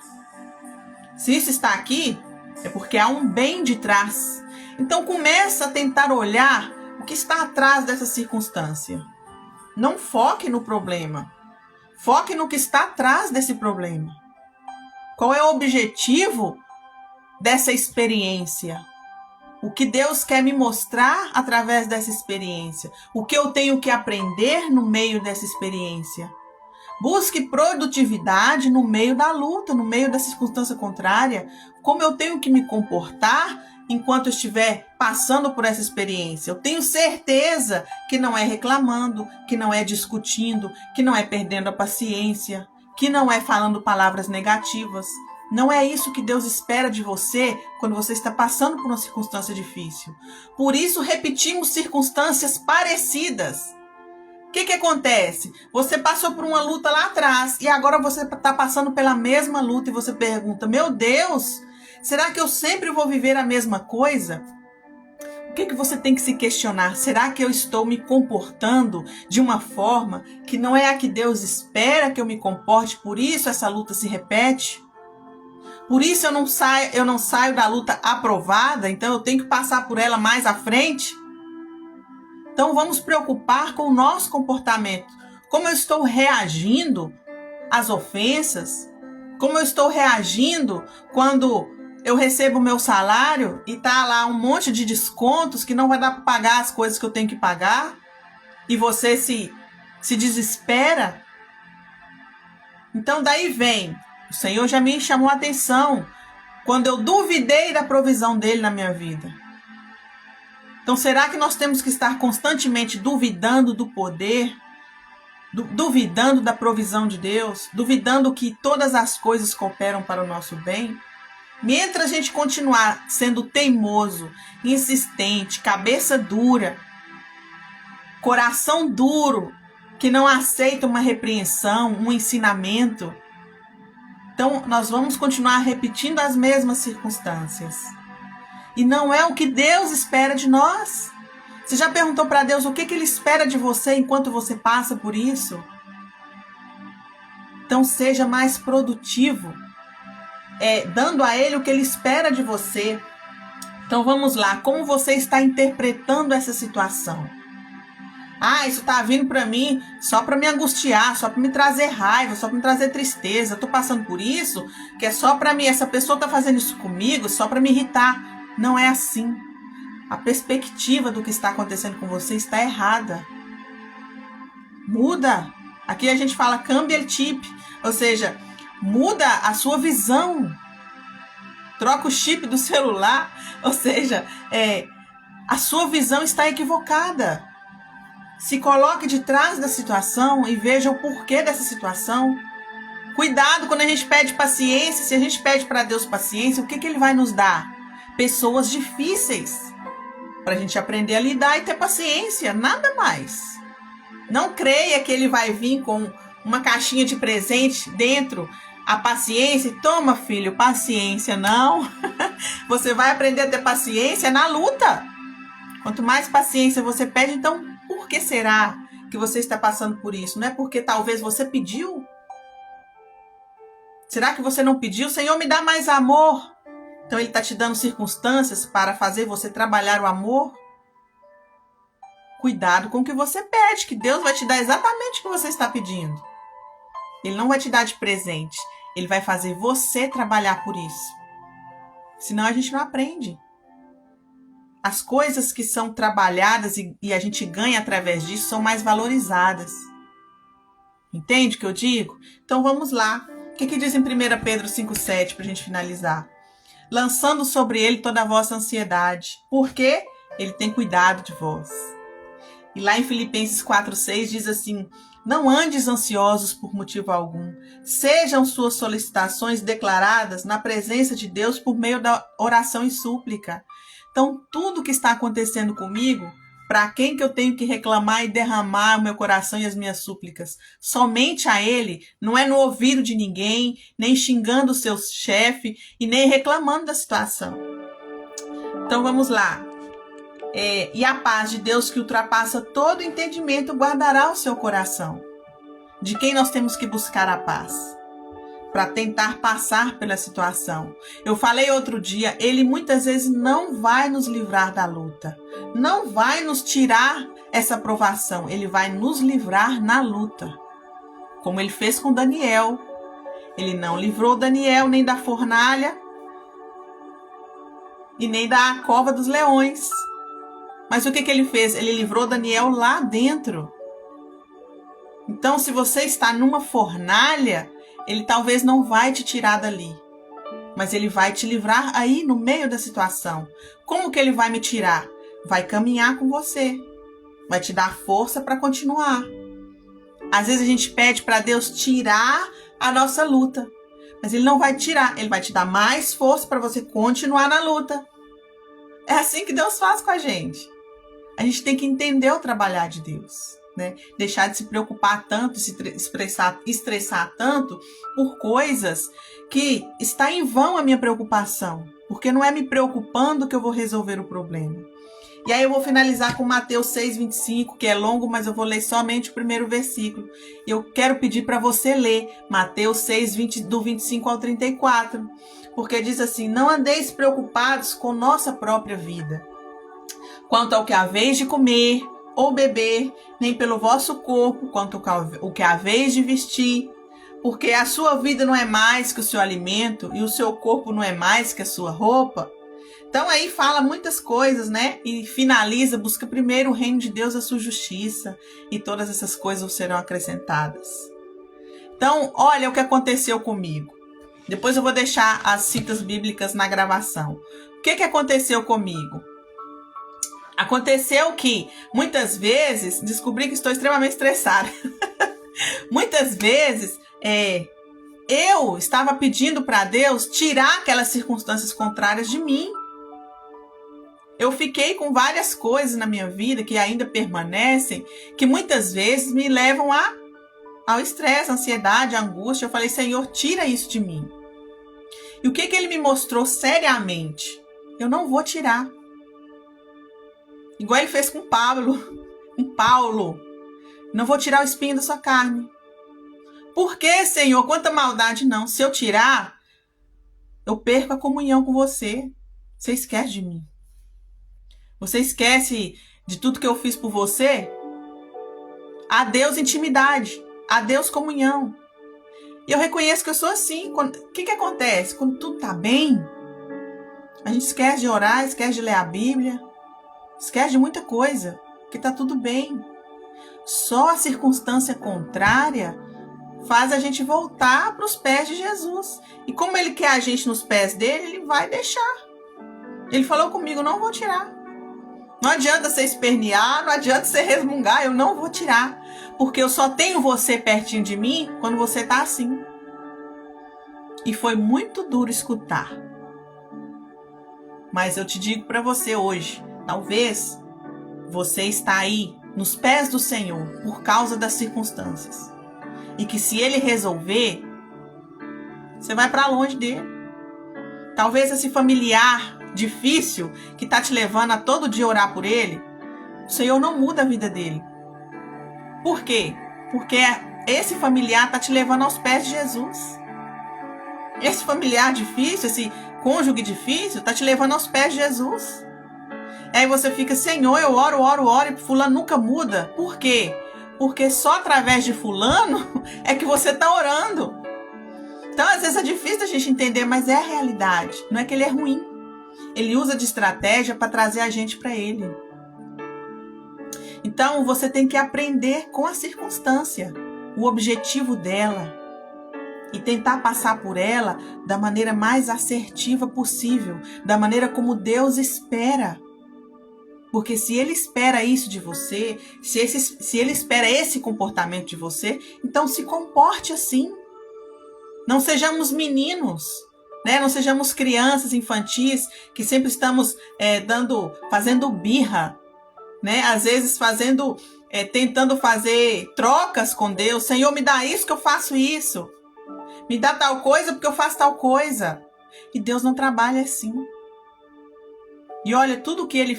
Se isso está aqui, é porque há um bem de trás. Então, começa a tentar olhar o que está atrás dessa circunstância. Não foque no problema. Foque no que está atrás desse problema. Qual é o objetivo dessa experiência? O que Deus quer me mostrar através dessa experiência? O que eu tenho que aprender no meio dessa experiência? Busque produtividade no meio da luta, no meio da circunstância contrária. Como eu tenho que me comportar enquanto eu estiver passando por essa experiência? Eu tenho certeza que não é reclamando, que não é discutindo, que não é perdendo a paciência, que não é falando palavras negativas. Não é isso que Deus espera de você quando você está passando por uma circunstância difícil. Por isso, repetimos circunstâncias parecidas. O que acontece? Você passou por uma luta lá atrás e agora você está passando pela mesma luta e você pergunta, meu Deus, será que eu sempre vou viver a mesma coisa? O que você tem que se questionar? Será que eu estou me comportando de uma forma que não é a que Deus espera que eu me comporte? Por isso essa luta se repete? Por isso eu não saio da luta aprovada, então eu tenho que passar por ela mais à frente? Então vamos preocupar com o nosso comportamento. Como eu estou reagindo às ofensas? Como eu estou reagindo quando eu recebo o meu salário e tá lá um monte de descontos que não vai dar para pagar as coisas que eu tenho que pagar? E você se desespera? Então daí vem... O Senhor já me chamou a atenção quando eu duvidei da provisão dele na minha vida. Então, será que nós temos que estar constantemente duvidando do poder, duvidando da provisão de Deus, duvidando que todas as coisas cooperam para o nosso bem, mientras a gente continuar sendo teimoso, insistente, cabeça dura, coração duro, que não aceita uma repreensão, um ensinamento, então nós vamos continuar repetindo as mesmas circunstâncias. E não é o que Deus espera de nós. Você já perguntou para Deus o que Ele espera de você enquanto você passa por isso? Então seja mais produtivo, dando a Ele o que Ele espera de você. Então vamos lá, como você está interpretando essa situação? Isso tá vindo para mim só para me angustiar, só para me trazer raiva, só para me trazer tristeza. Eu tô passando por isso, que é só para mim, essa pessoa tá fazendo isso comigo, só para me irritar. Não é assim. A perspectiva do que está acontecendo com você está errada. Muda. Aqui a gente fala cambia el chip, ou seja, muda a sua visão. Troca o chip do celular, ou seja, a sua visão está equivocada. Se coloque de trás da situação e veja o porquê dessa situação. Cuidado quando a gente pede paciência. Se a gente pede para Deus paciência, o que Ele vai nos dar? Pessoas difíceis. Para a gente aprender a lidar e ter paciência. Nada mais. Não creia que Ele vai vir com uma caixinha de presente dentro. A paciência. Toma, filho, paciência. Não. Você vai aprender a ter paciência na luta. Quanto mais paciência você pede, então... Por que será que você está passando por isso? Não é porque talvez você pediu? Será que você não pediu? Senhor, me dá mais amor. Então Ele está te dando circunstâncias para fazer você trabalhar o amor? Cuidado com o que você pede, que Deus vai te dar exatamente o que você está pedindo. Ele não vai te dar de presente. Ele vai fazer você trabalhar por isso. Senão a gente não aprende. As coisas que são trabalhadas e a gente ganha através disso são mais valorizadas. Entende o que eu digo? Então vamos lá. O que diz em 1 Pedro 5,7 para a gente finalizar? Lançando sobre Ele toda a vossa ansiedade, porque Ele tem cuidado de vós. E lá em Filipenses 4,6 diz assim: não andes ansiosos por motivo algum. Sejam suas solicitações declaradas na presença de Deus por meio da oração e súplica. Então, tudo que está acontecendo comigo, para quem que eu tenho que reclamar e derramar o meu coração e as minhas súplicas? Somente a Ele, não é no ouvido de ninguém, nem xingando o seu chefe e nem reclamando da situação. Então, vamos lá. E a paz de Deus que ultrapassa todo entendimento guardará o seu coração. De quem nós temos que buscar a paz? Para tentar passar pela situação. Eu falei outro dia, Ele muitas vezes não vai nos livrar da luta. Não vai nos tirar essa provação. Ele vai nos livrar na luta. Como Ele fez com Daniel. Ele não livrou Daniel nem da fornalha e nem da cova dos leões. Mas o que Ele fez? Ele livrou Daniel lá dentro. Então, se você está numa fornalha, Ele talvez não vai te tirar dali, mas Ele vai te livrar aí no meio da situação. Como que Ele vai me tirar? Vai caminhar com você, vai te dar força para continuar. Às vezes a gente pede para Deus tirar a nossa luta, mas Ele não vai tirar, Ele vai te dar mais força para você continuar na luta. É assim que Deus faz com a gente. A gente tem que entender o trabalhar de Deus. Né? Deixar de se preocupar tanto, se estressar tanto por coisas que está em vão a minha preocupação, porque não é me preocupando que eu vou resolver o problema. E aí eu vou finalizar com Mateus 6,25, que é longo, mas eu vou ler somente o primeiro versículo. E eu quero pedir para você ler Mateus 6, do 25 ao 34, porque diz assim: não andeis preocupados com nossa própria vida, quanto ao que haveis de comer ou beber, nem pelo vosso corpo, quanto o que haveis de vestir, porque a sua vida não é mais que o seu alimento, e o seu corpo não é mais que a sua roupa. Então aí fala muitas coisas, né? E finaliza: busca primeiro o reino de Deus, a sua justiça, e todas essas coisas serão acrescentadas. Então, olha o que aconteceu comigo. Depois eu vou deixar as citas bíblicas na gravação. O que aconteceu comigo? Aconteceu que, muitas vezes, descobri que estou extremamente estressada. Muitas vezes, eu estava pedindo para Deus tirar aquelas circunstâncias contrárias de mim. Eu fiquei com várias coisas na minha vida que ainda permanecem, que muitas vezes me levam ao estresse, à ansiedade, à angústia. Eu falei, Senhor, tira isso de mim. E o que ele me mostrou seriamente? Eu não vou tirar. Igual ele fez com Paulo. Não vou tirar o espinho da sua carne. Por que, Senhor? Quanta maldade não. Se eu tirar, eu perco a comunhão com você. Você esquece de mim. Você esquece de tudo que eu fiz por você? Adeus intimidade. Adeus comunhão. E eu reconheço que eu sou assim. O que acontece? Quando tudo tá bem, a gente esquece de orar, esquece de ler a Bíblia, esquece de muita coisa, porque tá tudo bem. Só a circunstância contrária faz a gente voltar para os pés de Jesus. E como ele quer a gente nos pés dele, ele vai deixar. Ele falou comigo, não vou tirar. Não adianta você espernear, não adianta você resmungar, eu não vou tirar. Porque eu só tenho você pertinho de mim quando você tá assim. E foi muito duro escutar. Mas eu te digo para você hoje, talvez você está aí nos pés do Senhor por causa das circunstâncias. E que se ele resolver, você vai para longe dele. Talvez esse familiar difícil que está te levando a todo dia orar por ele, o Senhor não muda a vida dele. Por quê? Porque esse familiar está te levando aos pés de Jesus. Esse familiar difícil, esse cônjuge difícil, está te levando aos pés de Jesus. Aí você fica, Senhor, eu oro, e fulano nunca muda. Por quê? Porque só através de fulano é que você está orando. Então, às vezes é difícil a gente entender, mas é a realidade. Não é que ele é ruim. Ele usa de estratégia para trazer a gente para ele. Então, você tem que aprender com a circunstância, o objetivo dela, e tentar passar por ela da maneira mais assertiva possível, da maneira como Deus espera. Porque se ele espera isso de você, se ele espera esse comportamento de você, então se comporte assim. Não sejamos meninos, né? Não sejamos crianças infantis que sempre estamos fazendo birra, né? Às vezes tentando fazer trocas com Deus. Senhor, me dá isso que eu faço isso. Me dá tal coisa porque eu faço tal coisa. E Deus não trabalha assim. E olha, tudo que ele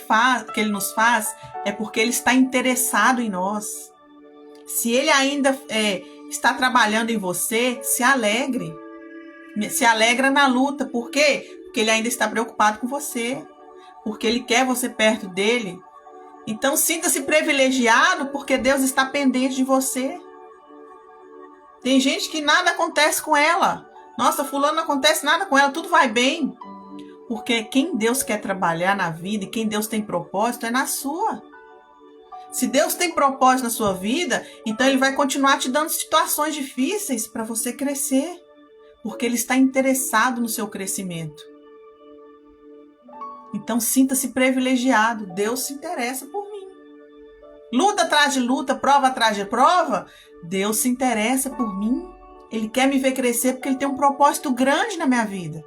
nos faz é porque ele está interessado em nós. Se ele ainda está trabalhando em você, se alegre. Se alegra na luta. Por quê? Porque ele ainda está preocupado com você. Porque ele quer você perto dele. Então sinta-se privilegiado porque Deus está pendente de você. Tem gente que nada acontece com ela. Nossa, fulano não acontece nada com ela, tudo vai bem. Porque quem Deus quer trabalhar na vida e quem Deus tem propósito é na sua. Se Deus tem propósito na sua vida, então ele vai continuar te dando situações difíceis para você crescer. Porque ele está interessado no seu crescimento. Então sinta-se privilegiado. Deus se interessa por mim. Luta atrás de luta, prova atrás de prova. Deus se interessa por mim. Ele quer me ver crescer porque ele tem um propósito grande na minha vida.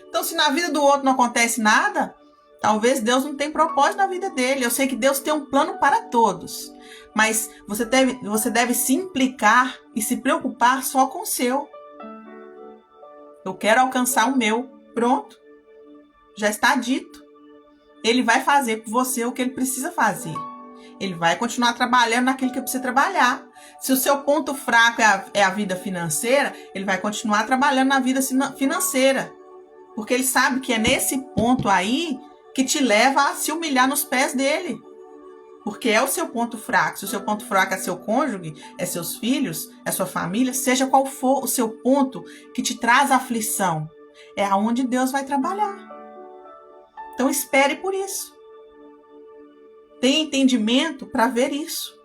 Então, se na vida do outro não acontece nada, talvez Deus não tenha propósito na vida dele. Eu sei que Deus tem um plano para todos. Mas você deve se implicar e se preocupar só com o seu. Eu quero alcançar o meu. Pronto. Já está dito. Ele vai fazer por você o que ele precisa fazer. Ele vai continuar trabalhando naquilo que precisa trabalhar. Se o seu ponto fraco é a vida financeira, ele vai continuar trabalhando na vida financeira. Porque ele sabe que é nesse ponto aí que te leva a se humilhar nos pés dele. Porque é o seu ponto fraco. Se o seu ponto fraco é seu cônjuge, é seus filhos, é sua família, seja qual for o seu ponto que te traz aflição, é aonde Deus vai trabalhar. Então espere por isso. Tenha entendimento para ver isso.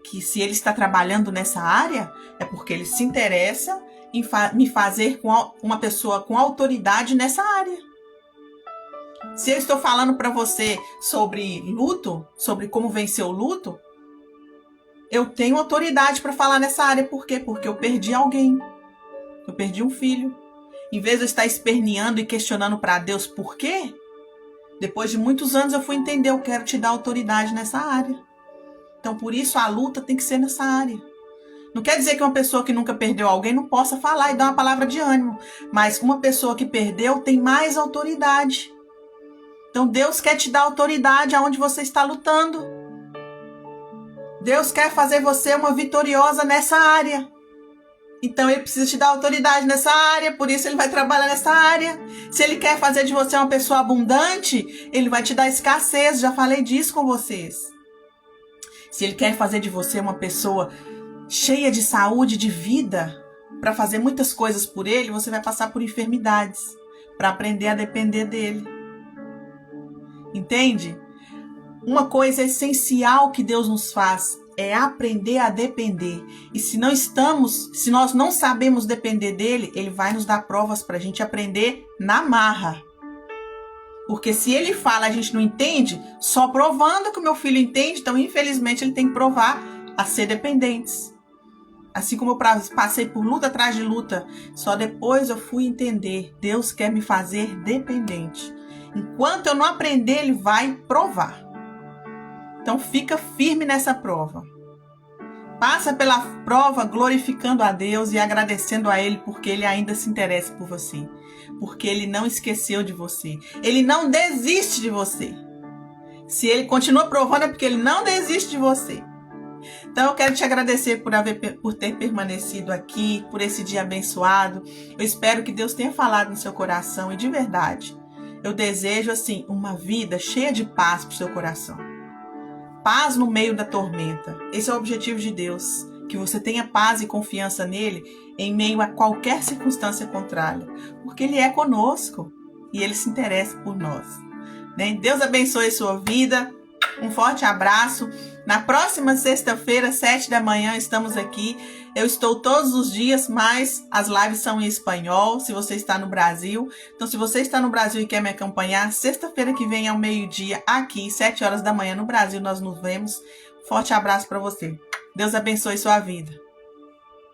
Que se ele está trabalhando nessa área, é porque ele se interessa em me fazer com uma pessoa com autoridade nessa área. Se eu estou falando para você sobre luto, sobre como vencer o luto, eu tenho autoridade para falar nessa área. Por quê? Porque eu perdi alguém. Eu perdi um filho. Em vez de eu estar esperneando e questionando para Deus por quê, depois de muitos anos eu fui entender, eu quero te dar autoridade nessa área. Então, por isso, a luta tem que ser nessa área. Não quer dizer que uma pessoa que nunca perdeu alguém não possa falar e dar uma palavra de ânimo. Mas uma pessoa que perdeu tem mais autoridade. Então, Deus quer te dar autoridade aonde você está lutando. Deus quer fazer você uma vitoriosa nessa área. Então, Ele precisa te dar autoridade nessa área. Por isso, Ele vai trabalhar nessa área. Se Ele quer fazer de você uma pessoa abundante, Ele vai te dar escassez. Já falei disso com vocês. Se Ele quer fazer de você uma pessoa cheia de saúde, de vida, para fazer muitas coisas por Ele, você vai passar por enfermidades, para aprender a depender dEle. Entende? Uma coisa essencial que Deus nos faz é aprender a depender. E se nós não sabemos depender dEle, Ele vai nos dar provas para a gente aprender na marra. Porque se Ele fala, a gente não entende, só provando que o meu filho entende, então infelizmente ele tem que provar a ser dependentes. Assim como eu passei por luta atrás de luta, só depois eu fui entender. Deus quer me fazer dependente. Enquanto eu não aprender, Ele vai provar. Então fica firme nessa prova. Passa pela prova glorificando a Deus e agradecendo a Ele porque Ele ainda se interessa por você. Porque Ele não esqueceu de você. Ele não desiste de você. Se Ele continua provando é porque Ele não desiste de você. Então eu quero te agradecer por ter permanecido aqui, por esse dia abençoado. Eu espero que Deus tenha falado no seu coração e de verdade. Eu desejo assim uma vida cheia de paz para o seu coração. Paz no meio da tormenta. Esse é o objetivo de Deus. Que você tenha paz e confiança nele em meio a qualquer circunstância contrária. Porque Ele é conosco e Ele se interessa por nós. Deus abençoe a sua vida. Um forte abraço. Na próxima sexta-feira, 7 da manhã, estamos aqui. Eu estou todos os dias, mas as lives são em espanhol, se você está no Brasil. Então, se você está no Brasil e quer me acompanhar, sexta-feira que vem ao meio-dia, aqui, 7 horas da manhã no Brasil, nós nos vemos. Forte abraço para você. Deus abençoe sua vida.